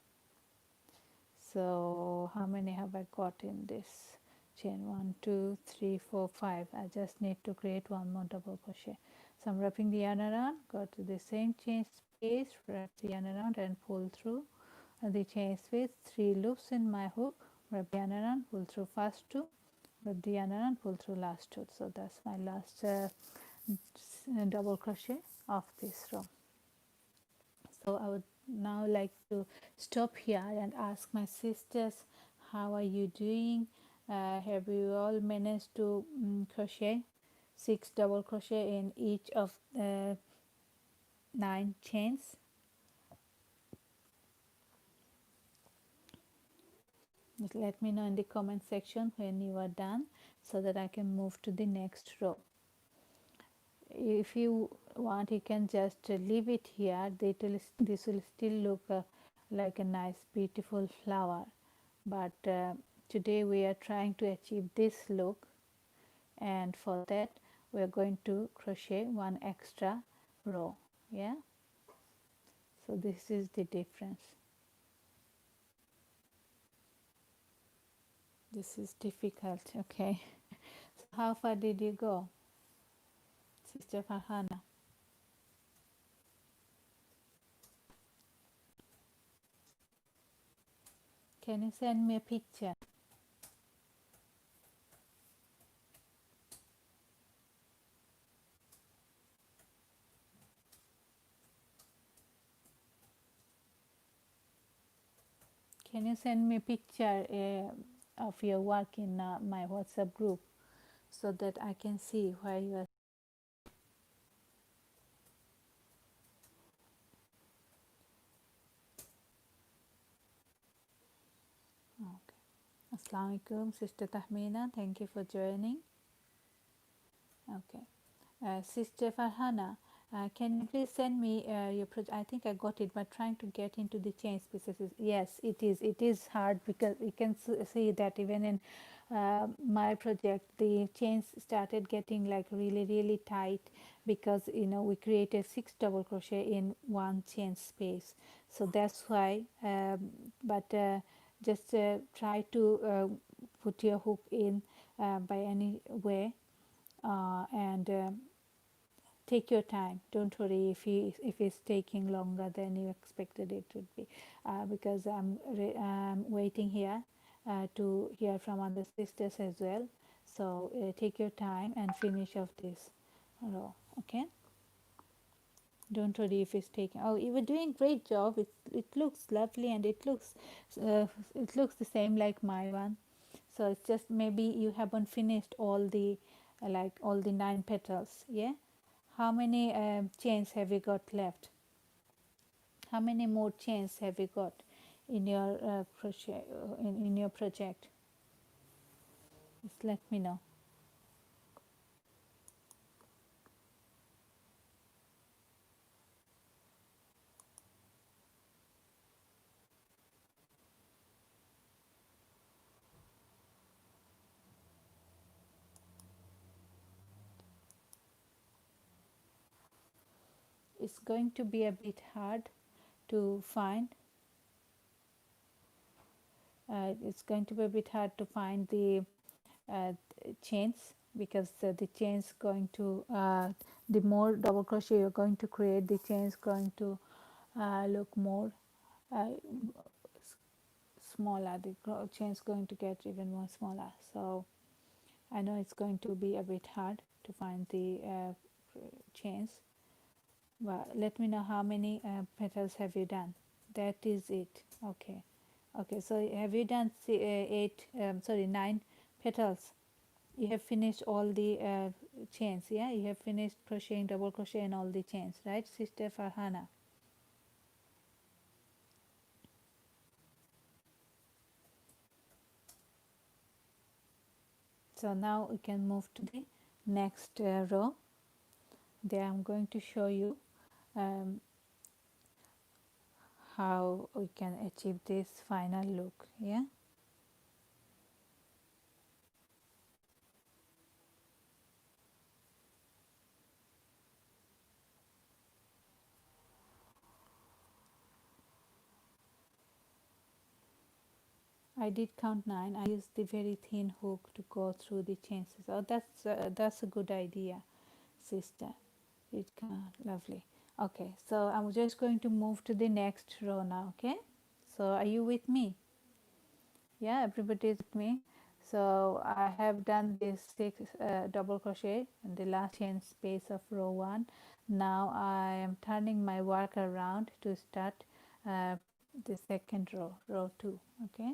so how many have I got in this chain? 1 2 3 4 5. I just need to create 1 more double crochet. So I'm wrapping the yarn around, go to the same chain space, wrap the yarn around and pull through the chain space, 3 loops in my hook, wrap the yarn around, pull through first 2, with the yarn and pull through last two. So that's my last double crochet of this row. So I would now like to stop here and ask my sisters, how are you doing? Have you all managed to crochet 6 double crochet in each of the 9 chains? Just let me know in the comment section when you are done so that I can move to the next row. If you want, you can just leave it here. This will still look like a nice beautiful flower, but today we are trying to achieve this look, and for that we are going to crochet one extra row. Yeah, so this is the difference. This is difficult. Okay. So how far did you go, Sister Farhana? Can you send me a picture? Can you send me a picture of your work in my WhatsApp group so that I can see where you are? Okay. Assalamu alaikum, Sister Tahmina. Thank you for joining. Okay. Sister Farhana, can you please send me your project? I think I got it, but trying to get into the chain spaces. Yes, it is. It is hard because you can see that even in my project, the chains started getting like really tight because we created 6 double crochet in one chain space. So that's why. But just try to put your hook in by any way. And take your time. Don't worry if it's taking longer than you expected it would be, because I'm waiting here to hear from other sisters as well. So take your time and finish off this row. Okay, don't worry if it's taking. Oh, you were doing great job. It looks lovely, and it looks the same like my one. So it's just maybe you haven't finished all the like all the 9 petals. Yeah, how many chains have you got left? How many more chains have you got in your crochet in your project? Just let me know. It's going to be a bit hard to find. It's going to be a bit hard to find the chains, because the chains going to the more double crochet you're going to create, the chains going to look more uh, smaller. The chains going to get even more smaller. So I know it's going to be a bit hard to find the chains. But let me know how many petals have you done. That is it. Okay. Okay, so have you done 9 petals? You have finished all the chains. Yeah, you have finished crocheting double crochet in all the chains, right, Sister Farhana? So now we can move to the next row. There I'm going to show you um, how we can achieve this final look. Yeah. I did count 9. I used the very thin hook to go through the chains. Oh, that's a good idea, sister. It lovely. Okay, so I'm just going to move to the next row now. Okay, so are you with me? Yeah, everybody is with me. So I have done this 6 double crochet in the last chain space of row 1. Now I am turning my work around to start uh, the second row 2. Okay,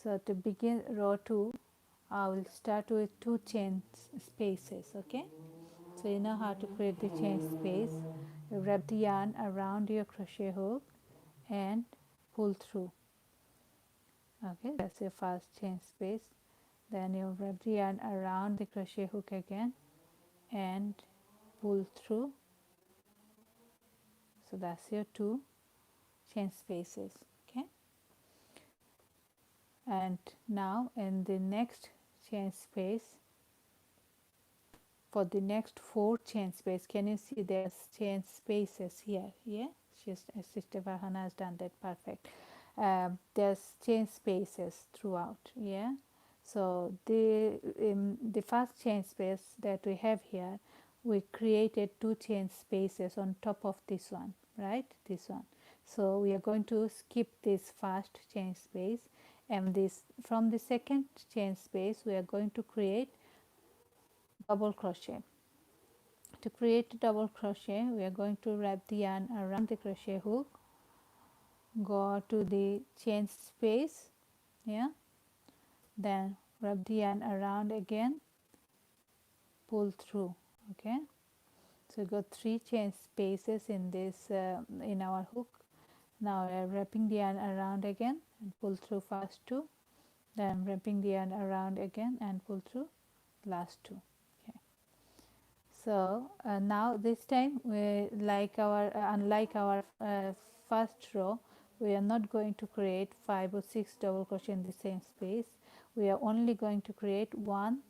so to begin row 2, I will start with 2 chain spaces. Okay, so you know how to create the chain space. You wrap the yarn around your crochet hook and pull through. Okay, that's your first chain space. Then you wrap the yarn around the crochet hook again and pull through. So that's your 2 chain spaces. Okay, and now in the next chain space, for the next 4 chain space, can you see there's chain spaces here? Yeah, Sister Farhana has done that perfect. There's chain spaces throughout. Yeah, so the first chain space that we have here, we created 2 chain spaces on top of this one, right? This one. So we are going to skip this first chain space, and this from the second chain space we are going to create double crochet. To create a double crochet, we are going to wrap the yarn around the crochet hook, go to the chain space, yeah, then wrap the yarn around again, pull through. Okay, so we got 3 chain spaces in this in our hook. Now we are wrapping the yarn around again and pull through first 2, then wrapping the yarn around again and pull through last 2. Okay, so now this time we like our unlike our first row, we are not going to create 5 or 6 double crochet in the same space. We are only going to create 1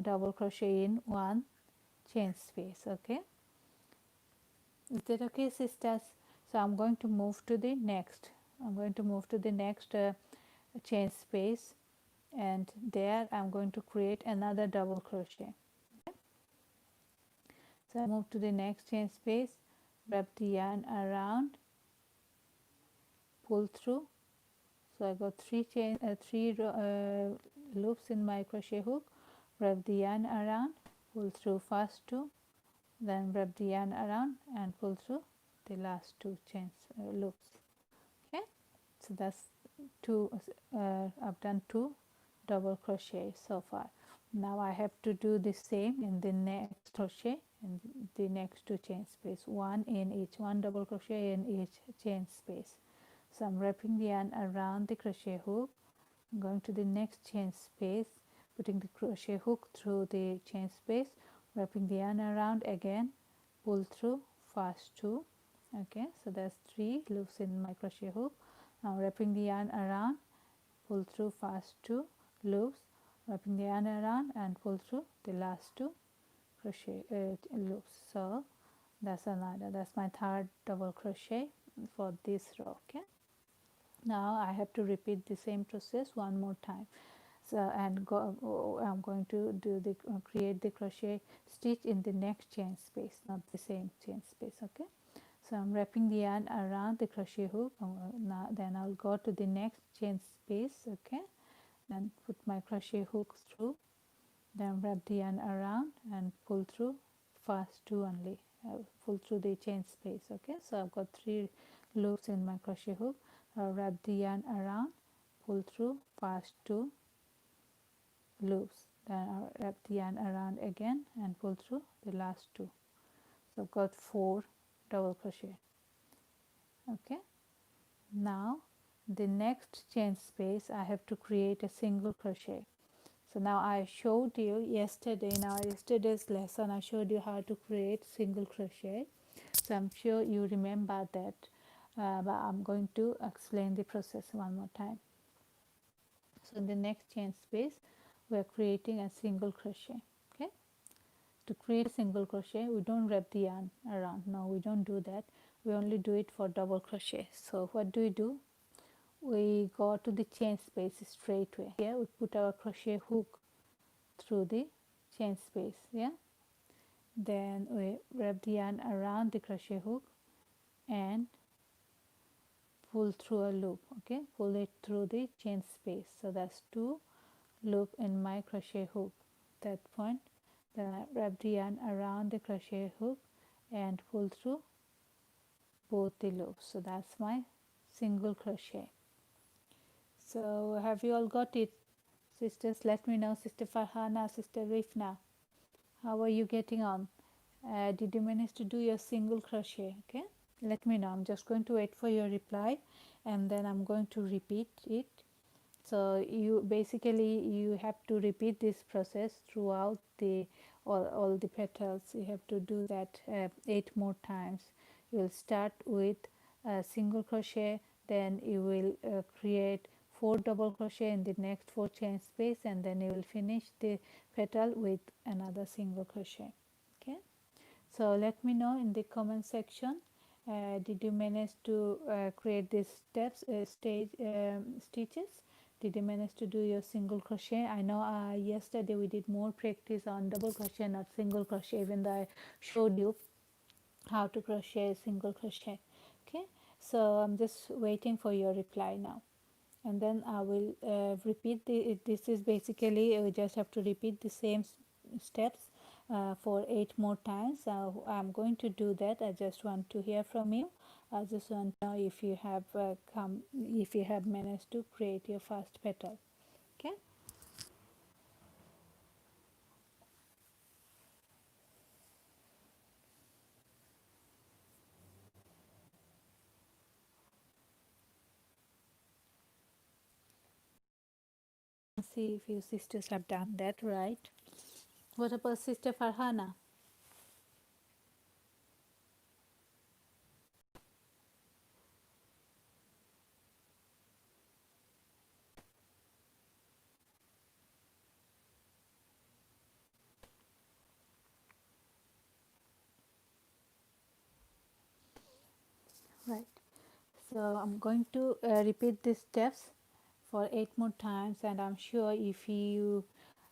double crochet in 1 chain space. Okay, is that okay, sisters? So I'm going to move to the next. Chain space, and there I'm going to create another double crochet. So I move to the next chain space, wrap the yarn around, pull through. So I got 3 loops in my crochet hook, wrap the yarn around, pull through first 2, then wrap the yarn around and pull through the last 2 chains loops. Okay, so that's 2. I've done 2 double crochet so far. Now I have to do the same in the next crochet in the next 2 chain space, 1 in each, 1 double crochet in each chain space. So I'm wrapping the yarn around the crochet hook, I'm going to the next chain space, putting the crochet hook through the chain space, wrapping the yarn around again, pull through first 2. Okay, so there's 3 loops in my crochet hook. Now wrapping the yarn around, pull through first 2 loops, wrapping the yarn around and pull through the last 2 crochet loops. So that's my third double crochet for this row. Okay, now I have to repeat the same process one more time. So I'm going to do the create the crochet stitch in the next chain space, not the same chain space. Okay, so I'm wrapping the yarn around the crochet hook. Now then I'll go to the next chain space. Okay, then put my crochet hook through, then wrap the yarn around and pull through first 2 only, pull through the chain space. Okay, so I've got 3 loops in my crochet hook. I'll wrap the yarn around, pull through first 2 loops, then I'll wrap the yarn around again and pull through the last 2. So I've got 4 double crochet. Okay, now the next chain space I have to create a single crochet. So now I showed you yesterday, in our yesterday's lesson I showed you how to create single crochet. So I'm sure you remember that, but I'm going to explain the process one more time. So in the next chain space we are creating a single crochet. Okay, to create a single crochet we don't wrap the yarn around. No, we don't do that. We only do it for double crochet. So what do? We go to the chain space straight away. Here we put our crochet hook through the chain space. Yeah, then we wrap the yarn around the crochet hook and pull through a loop. Okay, pull it through the chain space. So that's 2 loop in my crochet hook. That point, then I wrap the yarn around the crochet hook and pull through both the loops. So that's my single crochet. So have you all got it, sisters? Let me know. Sister Farhana, Sister Rifna, how are you getting on? Did you manage to do your single crochet? Okay, let me know. I'm just going to wait for your reply, and then I'm going to repeat it. So you basically you have to repeat this process throughout the all the petals. You have to do that 8 more times. You will start with a single crochet, then you will create 4 double crochet in the next 4 chain space, and then you will finish the petal with another single crochet. Okay, so let me know in the comment section, did you manage to create these steps stitches? Did you manage to do your single crochet? I know yesterday we did more practice on double crochet, not single crochet, even though I showed you how to crochet single crochet. Okay, so I'm just waiting for your reply now, and then I will repeat this is basically we just have to repeat the same steps for 8 more times. I'm going to do that. I just want to hear from you. I just want to know if you have if you have managed to create your first petal. Okay, see if your sisters have done that right. What about Sister Farhana? Right, so I'm going to repeat these steps for 8 more times, and I'm sure if you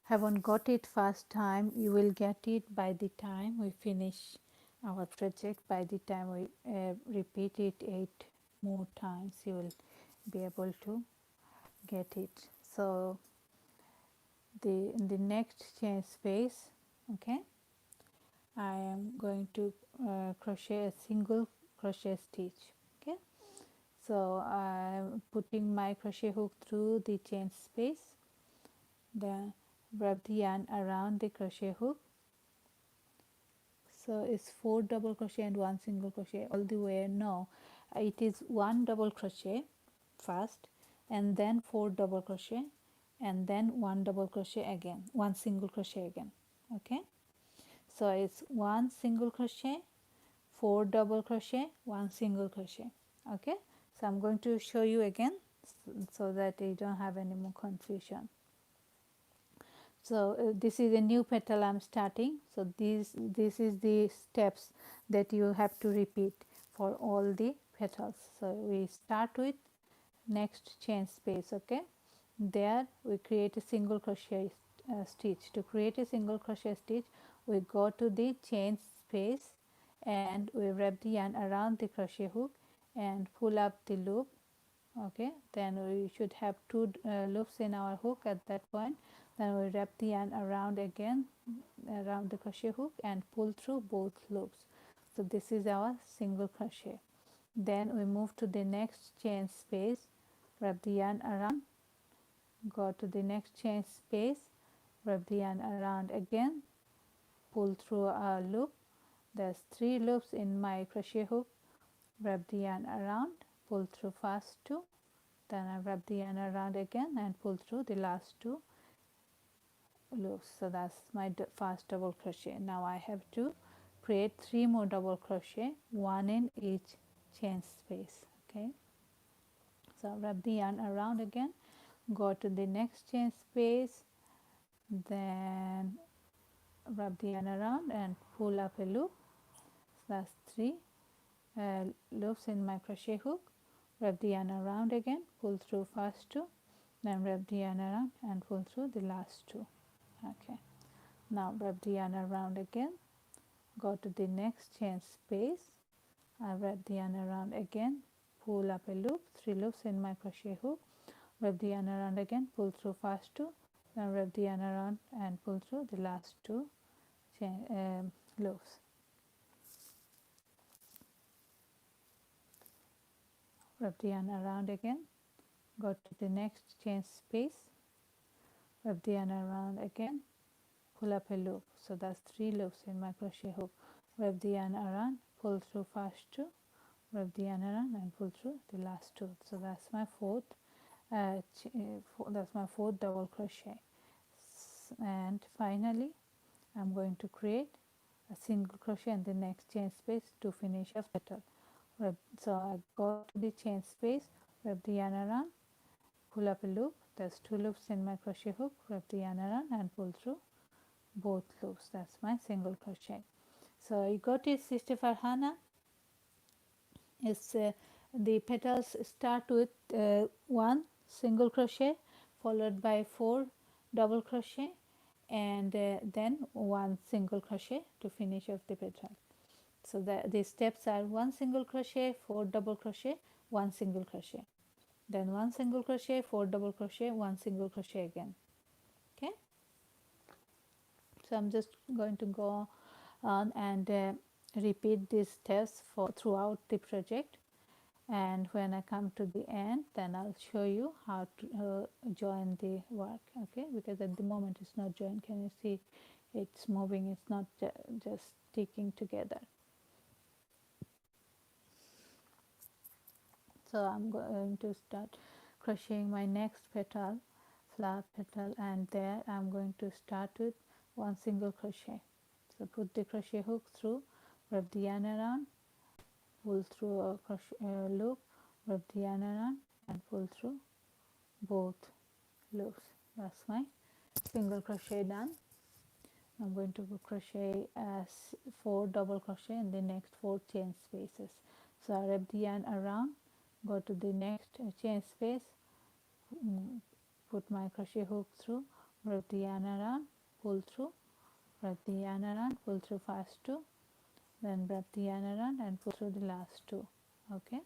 haven't got it first time, you will get it by the time we finish our project. By the time we repeat it 8 more times, you will be able to get it. So in the next chain space, okay, I am going to crochet a single crochet stitch. Okay, so I'm putting my crochet hook through the chain space, then wrap the yarn around the crochet hook. So it's 4 double crochet and 1 single crochet all the way. No, it is 1 double crochet first, and then 4 double crochet, and then 1 double crochet again, 1 single crochet again. Okay, so it's 1 single crochet, 4 double crochet, 1 single crochet. Okay, so I'm going to show you again so that you don't have any more confusion. So this is a new petal I'm starting. So this is the steps that you have to repeat for all the petals. So we start with next chain space. Okay, there we create a single crochet stitch. To create a single crochet stitch, we go to the chain space and we wrap the yarn around the crochet hook and pull up the loop. Okay, then we should have 2 loops in our hook at that point. Then we wrap the yarn around again around the crochet hook and pull through both loops. So this is our single crochet. Then we move to the next chain space, wrap the yarn around, go to the next chain space, wrap the yarn around again, pull through a loop. There's 3 loops in my crochet hook, wrap the yarn around, pull through first 2, then I wrap the yarn around again and pull through the last 2 loops. So that's my first double crochet. Now I have to create 3 more double crochet, 1 in each chain space. Okay, so wrap the yarn around again, go to the next chain space, then wrap the yarn around and pull up a loop. So that's 3 loops in my crochet hook, wrap the yarn around again, pull through first 2, then wrap the yarn around and pull through the last 2. Okay, now wrap the yarn around again, go to the next chain space, I wrap the yarn around again, pull up a loop, 3 loops in my crochet hook, wrap the yarn around again, pull through first 2, Now wrap the yarn around and pull through the last two loops. Wrap the yarn around again, go to the next chain space, wrap the yarn around again, pull up a loop. So that's 3 loops in my crochet hook. Wrap the yarn around, pull through first 2, wrap the yarn around and pull through the last 2. So that's my fourth double crochet. And finally I'm going to create a single crochet in the next chain space to finish a petal. So I go to the chain space, wrap the yarn around, pull up a loop. There's 2 loops in my crochet hook, wrap the yarn around and pull through both loops. That's my single crochet. So you go to Sister Farhana. The petals start with 1 single crochet followed by 4 double crochet and then 1 single crochet to finish off the petal. So the steps are 1 single crochet, 4 double crochet, 1 single crochet, then 1 single crochet, 4 double crochet, 1 single crochet again. Okay, so I'm just going to go on and repeat these steps for throughout the project, and when I come to the end then I'll show you how to join the work. Okay, because at the moment it's not joined. Can you see it's moving? It's not just sticking together. So I'm going to start crocheting my next petal, flower petal, and there I'm going to start with 1 single crochet. So put the crochet hook through, wrap the yarn around, pull through a crochet loop, wrap the yarn around and pull through both loops. That's my single crochet done. I'm going to crochet 4 double crochet in the next 4 chain spaces. So I wrap the yarn around, go to the next chain space, put my crochet hook through, wrap the yarn around, pull through, wrap the yarn around, pull through first 2, then wrap the yarn around and pull through the last 2. Okay,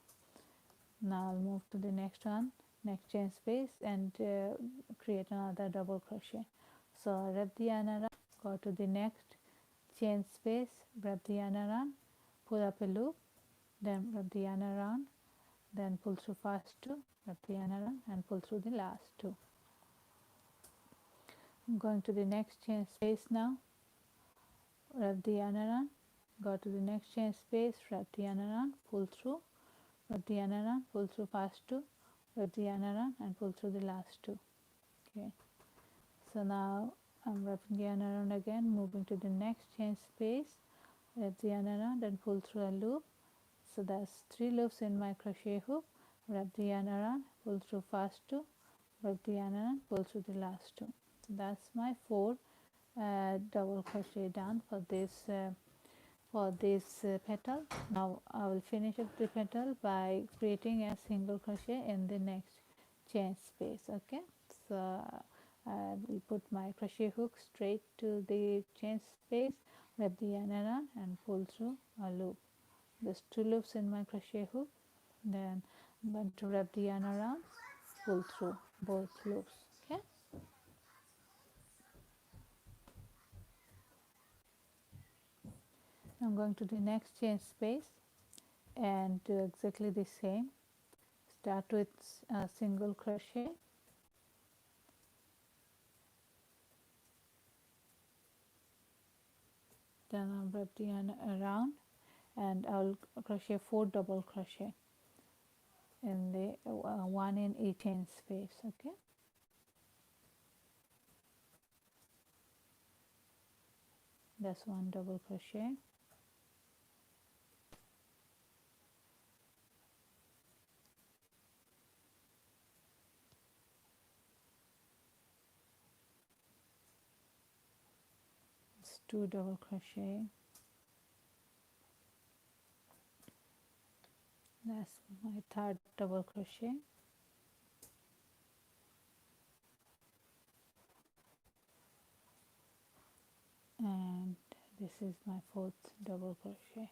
now I'll move to the next one, next chain space, and create another double crochet. So I wrap the yarn around, go to the next chain space, wrap the yarn around, pull up a loop, then wrap the yarn around, then pull through first 2, wrap the yarn around and pull through the last 2. I'm going to the next chain space now, wrap the yarn around, go to the next chain space, wrap the yarn around, pull through, wrap the yarn around, pull through first 2, wrap the yarn around and pull through the last 2. Okay, so now I'm wrapping the yarn around again, moving to the next chain space, wrap the yarn around and pull through a loop. So that's 3 loops in my crochet hook, wrap the yarn around, pull through first 2, wrap the yarn around, pull through the last 2. So that's my 4 double crochet done for this petal. Now I will finish up the petal by creating a single crochet in the next chain space. Okay, so I will put my crochet hook straight to the chain space, wrap the yarn around and pull through a loop. There's 2 loops in my crochet hook, then I'm going to wrap the yarn around, pull through both loops. Okay, I'm going to the next chain space and do exactly the same. Start with a single crochet, then I'll wrap the yarn around and I'll crochet 4 double crochet in the 1 in each chain space. Okay, that's 1 double crochet, it's 2 double crochet, that's my 3rd double crochet, and this is my 4th double crochet.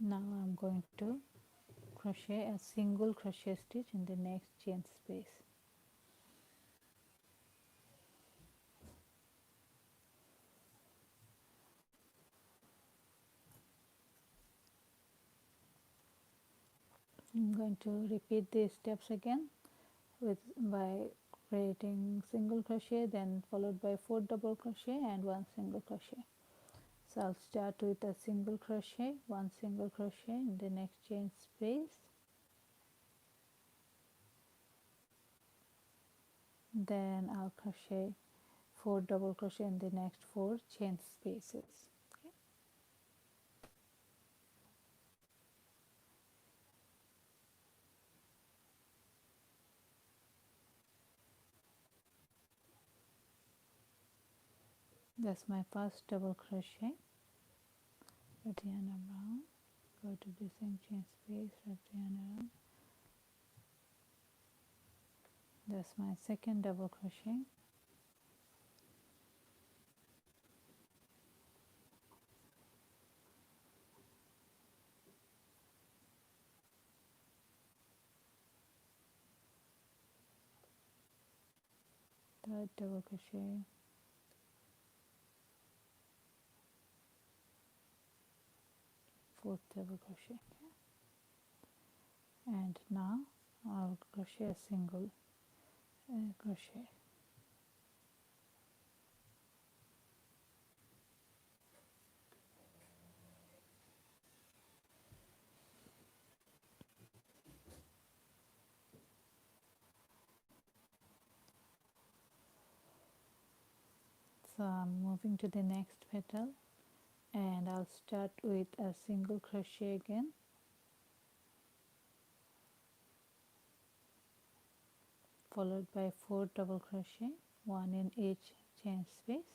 Now I'm going to crochet a single crochet stitch in the next chain space. I'm going to repeat these steps again by creating single crochet, then followed by 4 double crochet and 1 single crochet. So I'll start with a single crochet, 1 single crochet in the next chain space, then I'll crochet 4 double crochet in the next 4 chain spaces. Okay. That's my first double crochet. Wrap the yarn around, go to the same chain space, wrap the yarn around. That's my second double crochet. Third double crochet, fourth double crochet. Okay. And now I'll crochet a single crochet. So I'm moving to the next petal, and I'll start with a single crochet again, followed by 4 double crochet, 1 in each chain space.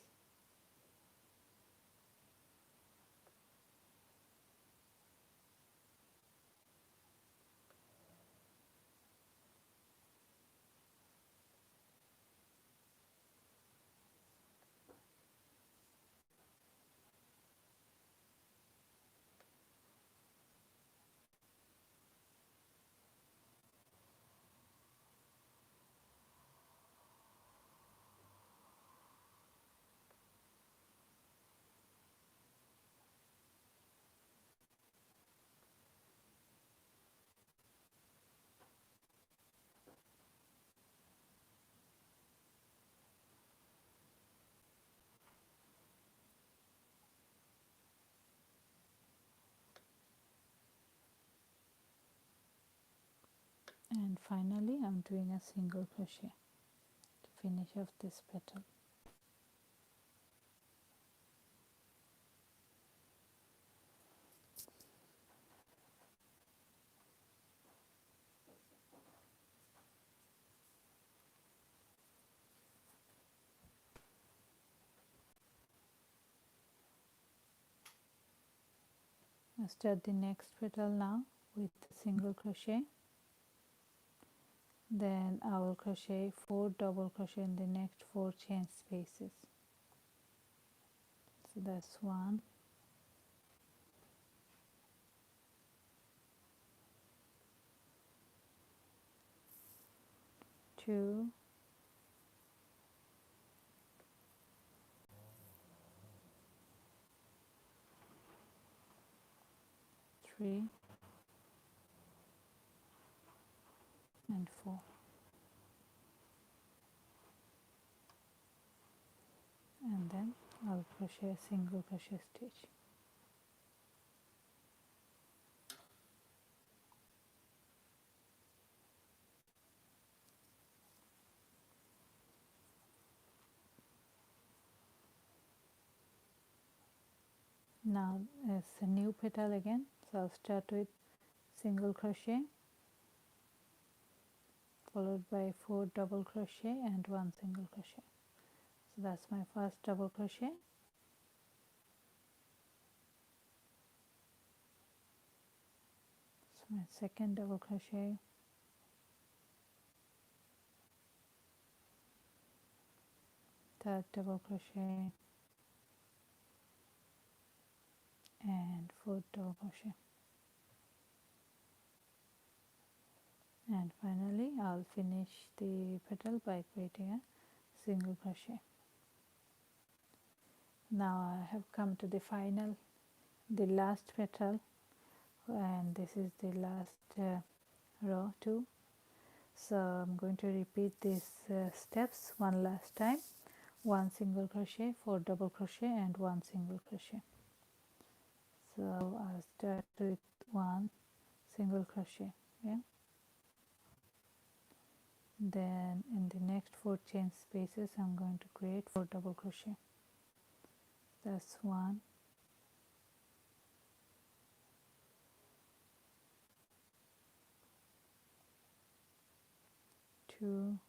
And finally I'm doing a single crochet to finish off this petal. I'll start the next petal now with single crochet, then I will crochet 4 double crochet in the next 4 chain spaces. So that's 1, 2, 3, and 4. And then I'll crochet a single crochet stitch. Now it's a new petal again, so I'll start with single crochet, followed by 4 double crochet and 1 single crochet. So that's my first double crochet. So my second double crochet, third double crochet, and fourth double crochet. and finally I'll finish the petal by creating a single crochet. Now I have come to the last petal, and this is the last row too. So I'm going to repeat these steps one last time. 1 single crochet, 4 double crochet and 1 single crochet. So I'll start with 1 single crochet, yeah. Then in the next 4 chain spaces I'm going to create 4 double crochet. That's 1, 2,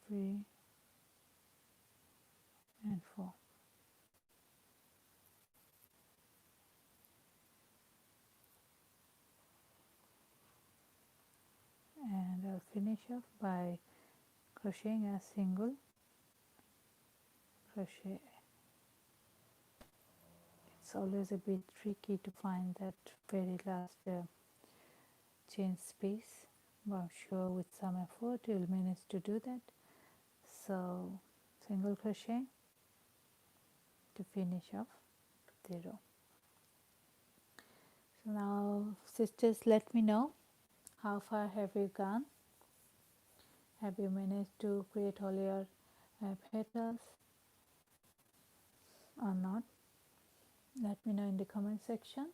3 and 4. And I'll finish off by crocheting a single crochet. It's always a bit tricky to find that very last chain space, but I'm sure with some effort you'll manage to do that. So single crochet to finish off the row. So now sisters, let me know how far have you gone. Have you managed to create all your petals or not? Let me know in the comment section,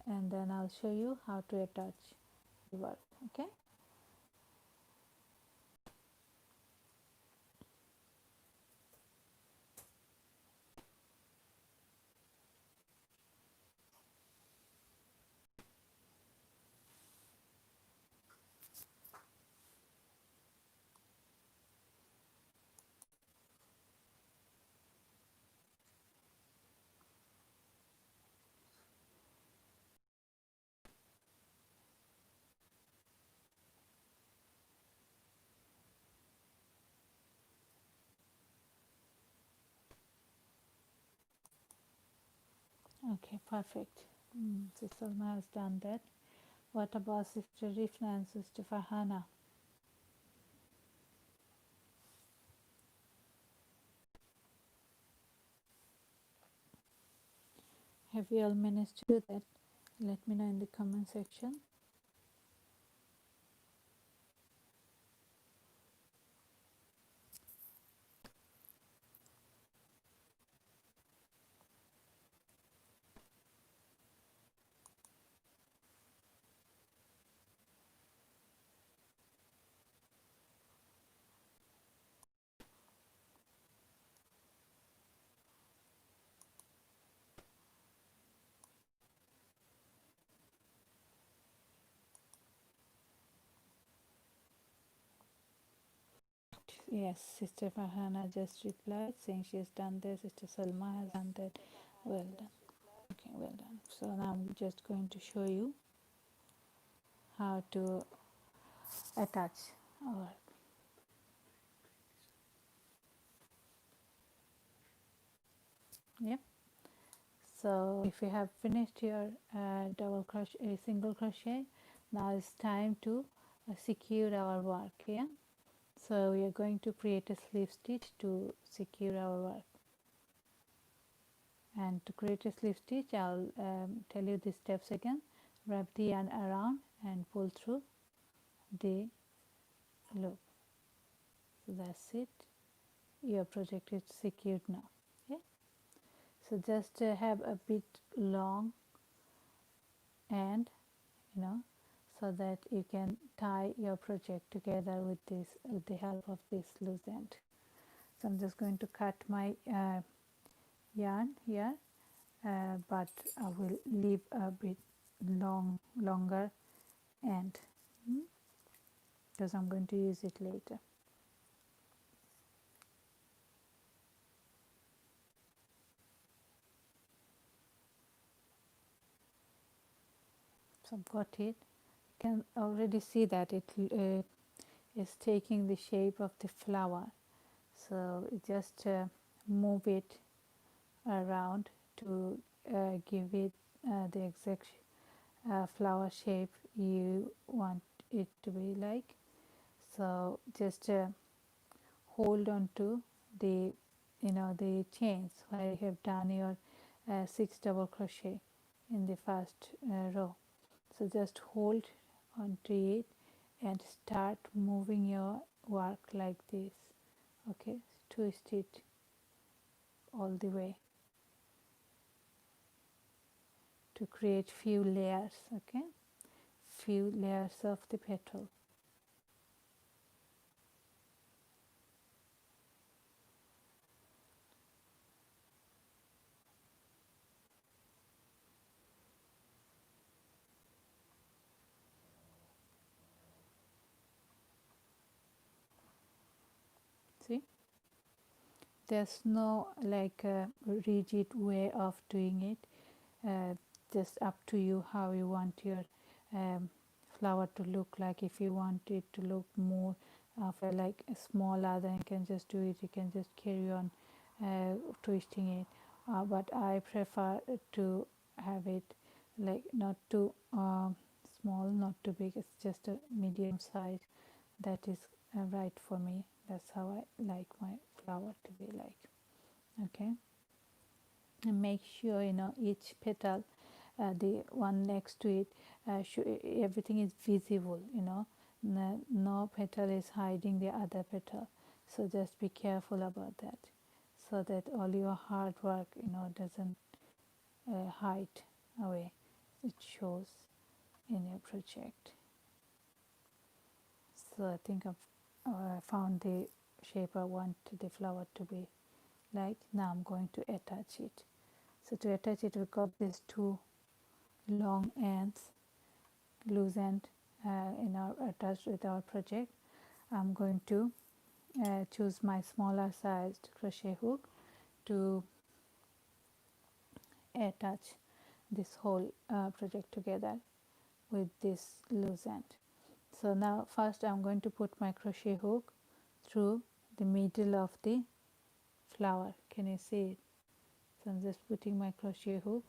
and then I'll show you how to attach the work. Okay. Okay, perfect. Sister Salma has done that. What about Sister Rifna and Sister Farhana? Have you all managed to do that? Let me know in the comment section. Yes, Sister Farhana just replied saying she has done this. Sister Salma has done that. Well done. Okay, well done. So now I'm just going to show you how to attach our. Yep. So if you have finished your double crochet, single crochet, now it's time to secure our work. Yeah. So we are going to create a slip stitch to secure our work. And to create a slip stitch, I'll tell you the steps again. Wrap the yarn around and pull through the loop. So that's it. Your project is secured now. Yeah. So just have a bit long end, so that you can tie your project together with the help of this loose end. So I'm just going to cut my yarn here, but I will leave a bit longer end because I'm going to use it later. So I've got it. You can already see that it is taking the shape of the flower. So just move it around to give it the exact flower shape you want it to be like. So just hold on to the the chains where you have done your 6 double crochet in the first row. So just hold on to it and start moving your work like this. Okay, twist it all the way to create few layers. Okay, few layers of the petal. See, there's no like rigid way of doing it. Just up to you how you want your um, flower to look like. If you want it to look more of a like smaller, then you can just do it. You can just carry on twisting it, but I prefer to have it like not too small, not too big. It's just a medium size. That is right for me. That's how I like my flower to be like. Okay, and make sure each petal, the one next to it, everything is visible. No petal is hiding the other petal, so just be careful about that, so that all your hard work doesn't hide away. It shows in your project. So I think I've found the shape I want the flower to be like. Now I'm going to attach it. So to attach it, we got these two long ends, loose end, in our attached with our project. I'm going to choose my smaller sized crochet hook to attach this whole project together with this loose end. So now first I'm going to put my crochet hook through the middle of the flower. Can you see it? So I'm just putting my crochet hook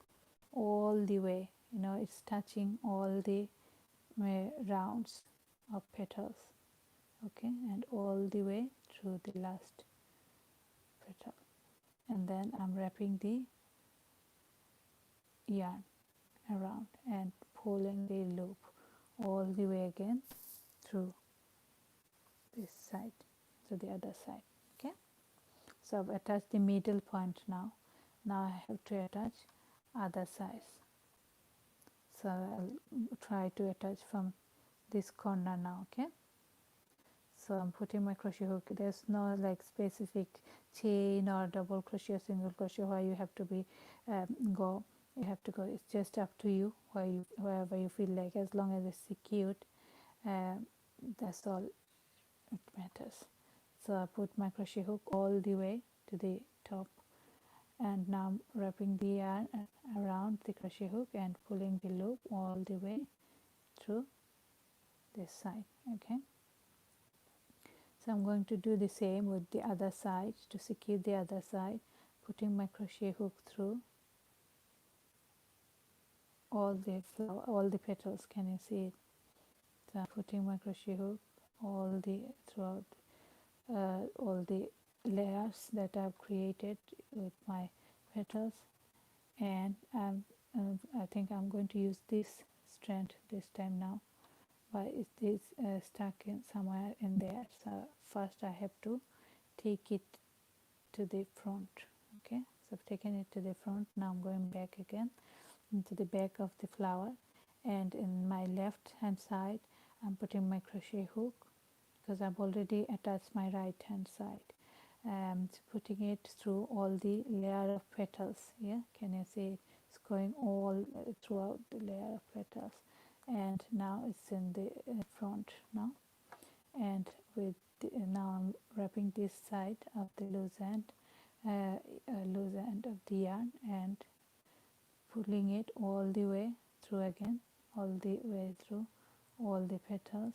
all the way, it's touching all the rounds of petals. Okay, and all the way through the last petal, and then I'm wrapping the yarn around and pulling the loop all the way again through this side to the other side. Okay, so I've attached the middle point. Now I have to attach other sides. So I'll try to attach from this corner now. Okay, so I'm putting my crochet hook. There's no like specific chain or double crochet or single crochet where you have to be go. You have to go. It's just up to you wherever you feel like, as long as it's secured. That's all it matters. So I put my crochet hook all the way to the top, and now I'm wrapping the yarn around the crochet hook and pulling the loop all the way through this side. Okay, so I'm going to do the same with the other side to secure the other side, putting my crochet hook through all the petals. Can you see it? So I'm putting my crochet hook all the throughout all the layers that I've created with my petals, and I think I'm going to use this strand this time now, but it is stuck in somewhere in there. So first I have to take it to the front. Okay, so I've taken it to the front. Now I'm going back again into the back of the flower, and in my left hand side I'm putting my crochet hook because I've already attached my right hand side, putting it through all the layer of petals. Yeah, can you see it's going all throughout the layer of petals, and now it's in the front now. And with now I'm wrapping this side of the loose end of the yarn and pulling it all the way through again, all the way through all the petals.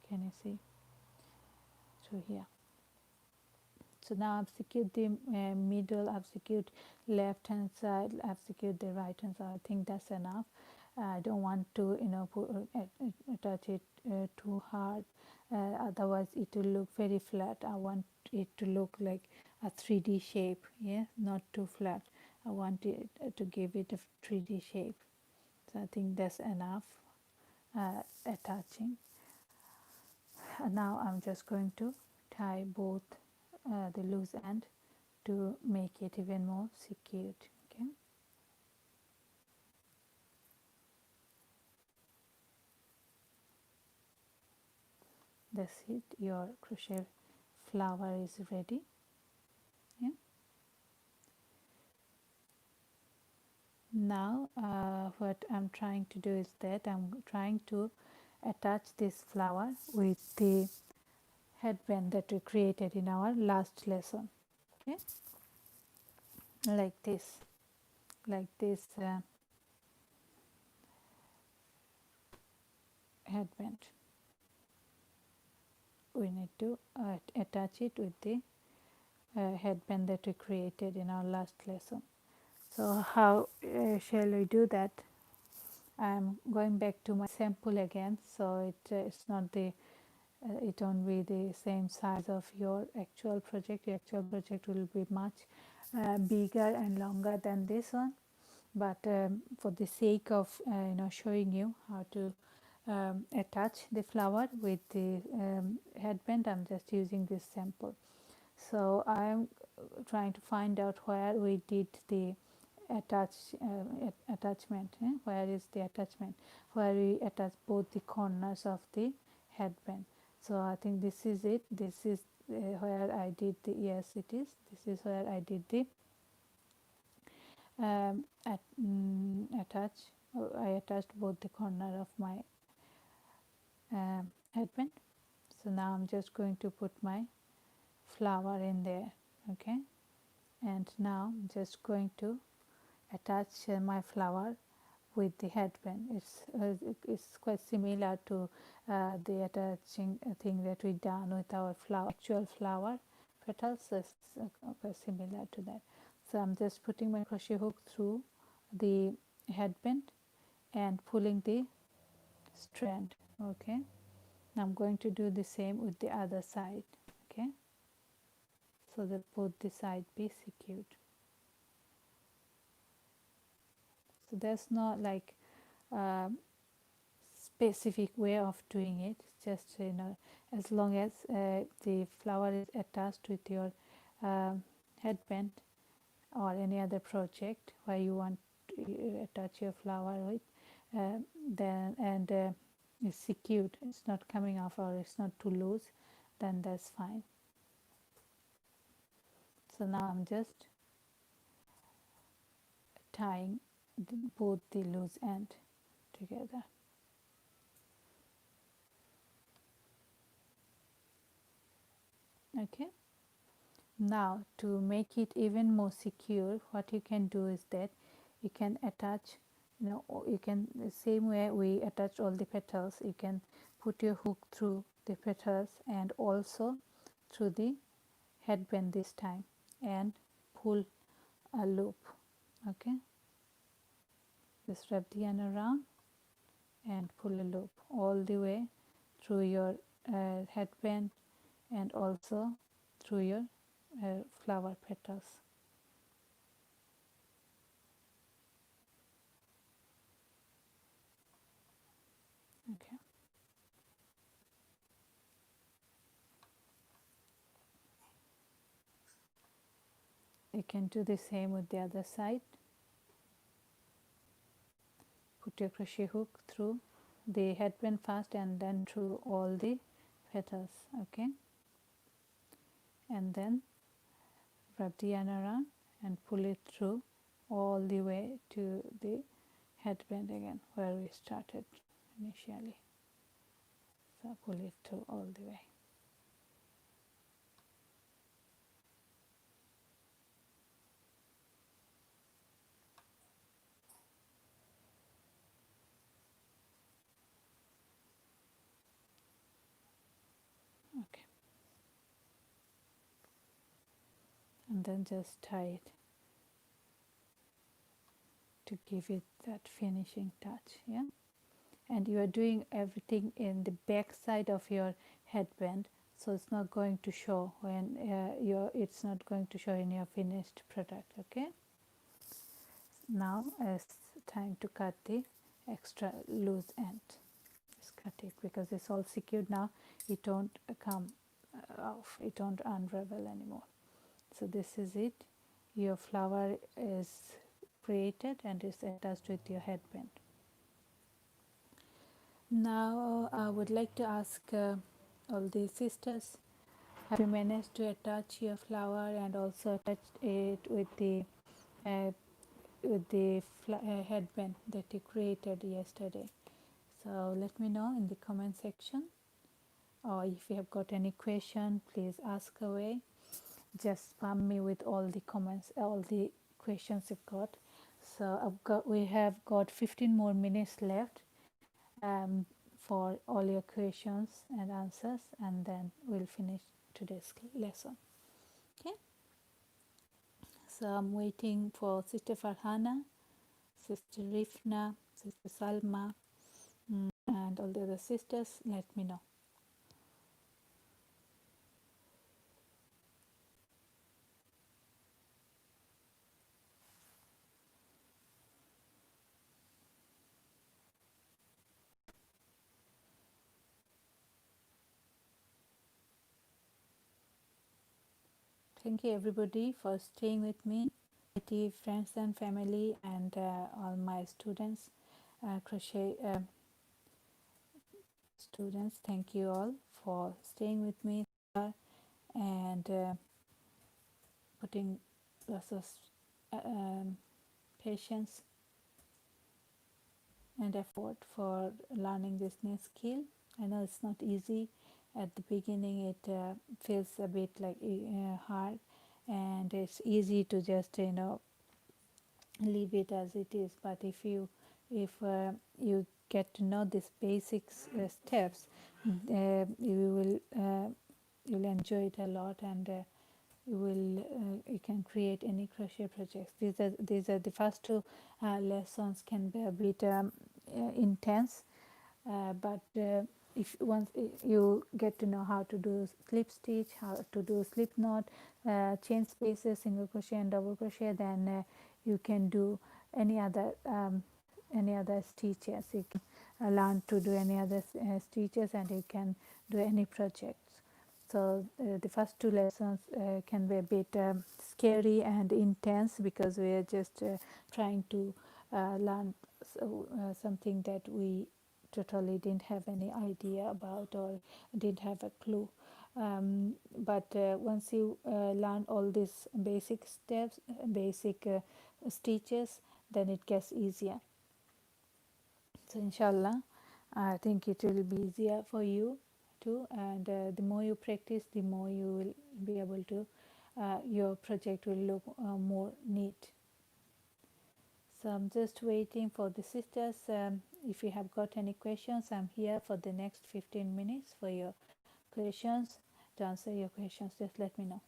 Can you see through here? So now I've secured the middle, I've secured left hand side, I've secured the right hand side. I think that's enough. I don't want to attach it too hard, otherwise it will look very flat. I want it to look like a 3D shape, yeah, not too flat. I want it to give it a 3D shape. So I think that's enough attaching. Now I'm just going to tie both the loose end to make it even more secured. Okay, that's it. Your crochet flower is ready. Yeah. Now what I'm trying to do is that I'm trying to attach this flower with the headband that we created in our last lesson. Okay, like this, headband. We need to attach it with the headband that we created in our last lesson. So how shall we do that? I'm going back to my sample again, so it's not the it won't be the same size of your actual project. Your actual project will be much bigger and longer than this one, but for the sake of showing you how to attach the flower with the headband, I'm just using this sample. So I'm trying to find out where we did the attachment. Where is the attachment? Where we attach both the corners of the headband. So I think this is it. This is where I did the, yes it is. This is where I did the attach. I attached both the corner of my headband. So now I'm just going to put my flower in there. Okay, and now I'm just going to attach my flower with the headband. It's quite similar to the attaching thing that we done with our flower, actual flower petals. So it's quite similar to that. So I'm just putting my crochet hook through the headband and pulling the strand. Okay, now I'm going to do the same with the other side. Okay, so that both the side be secured. So there's not like specific way of doing it. It's just as long as the flower is attached with your headband or any other project where you want to attach your flower with, then and it's secured, it's not coming off or it's not too loose, then that's fine. So now I'm just tying both the loose end together. Okay, now to make it even more secure, what you can do is that you can attach, you can, the same way we attach all the petals, you can put your hook through the petals and also through the headband this time and pull a loop. Okay, just wrap the yarn around and pull a loop all the way through your headband and also through your flower petals. Okay, you can do the same with the other side. Put your crochet hook through the headband first and then through all the petals. Okay, and then wrap the yarn around and pull it through all the way to the headband again where we started initially. So pull it through all the way. Okay, and then just tie it to give it that finishing touch. Yeah, and you are doing everything in the back side of your headband, so it's not going to show when it's not going to show in your finished product. Okay, now it's time to cut the extra loose end. Just cut it because it's all secured now. It don't come off, it don't unravel anymore. So this is it, your flower is created and is attached with your headband. Now I would like to ask all the sisters, have you managed to attach your flower and also attach it with the headband that you created yesterday? So let me know in the comment section, or if you have got any question, please ask away. Just spam me with all the comments, all the questions you've got. So we have got 15 more minutes left for all your questions and answers, and then we'll finish today's lesson. Okay, so I'm waiting for Sister Farhana, Sister Rifna, Sister Salma, and all the other sisters. Let me know. Thank you everybody for staying with me, friends and family, and all my students, crochet students. Thank you all for staying with me and putting lots of patience and effort for learning this new skill. I know it's not easy at the beginning. It feels a bit like hard, and it's easy to just leave it as it is. But if you get to know these basic steps, you'll enjoy it a lot, and you can create any crochet projects. These are the first two lessons can be a bit intense, but if once you get to know how to do slip stitch, how to do slip knot, chain spaces, single crochet and double crochet, then you can do any other stitches. You can learn to do any other stitches, and you can do any projects. So the first two lessons can be a bit scary and intense, because we are just trying to learn something that we totally didn't have any idea about or didn't have a clue. But once you learn all these basic steps, basic stitches, then it gets easier. So inshallah, I think it will be easier for you too, and the more you practice, the more you will be able to your project will look more neat. So I'm just waiting for the sisters. If you have got any questions, I'm here for the next 15 minutes for your questions, to answer your questions. Just let me know.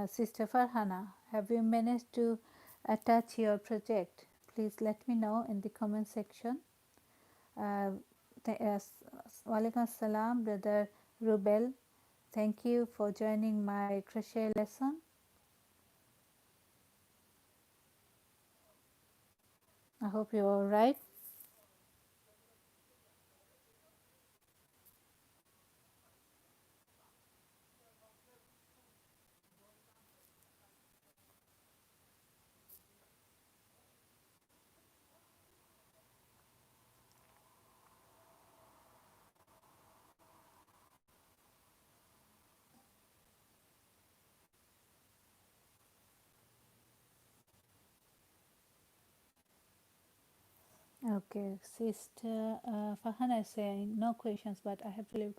Sister Farhana, have you managed to attach your project? Please let me know in the comment section. Walaikum Assalam, Brother Rubel. Thank you for joining my crochet lesson. I hope you're all right. Okay, Sister Farhana is saying no questions, but I have to leave.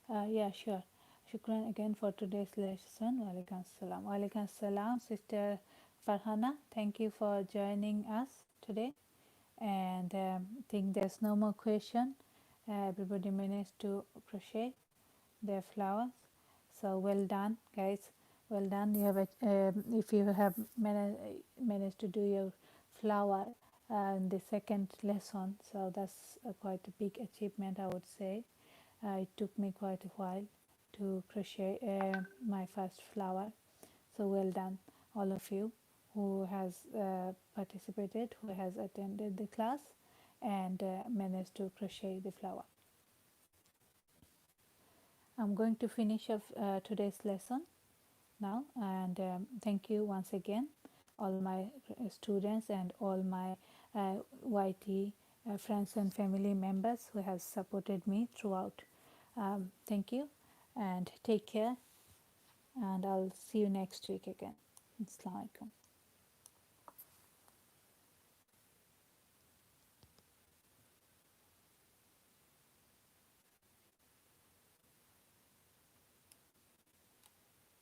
Yeah, sure. Shukran again for today's lesson. Walaikum salam. Walaikum salam, Sister Farhana. Thank you for joining us today. And I think there's no more question. Everybody managed to crochet their flowers. So well done, guys. Well done. You have if you have managed to do your flower in the second lesson, so that's quite a big achievement, I would say. It took me quite a while to crochet my first flower. So well done, all of you who has participated, who has attended the class and managed to crochet the flower. I'm going to finish off today's lesson now, and thank you once again all my students and all my YT friends and family members who have supported me throughout. Thank you and take care, and I'll see you next week again. Assalamu alaikum.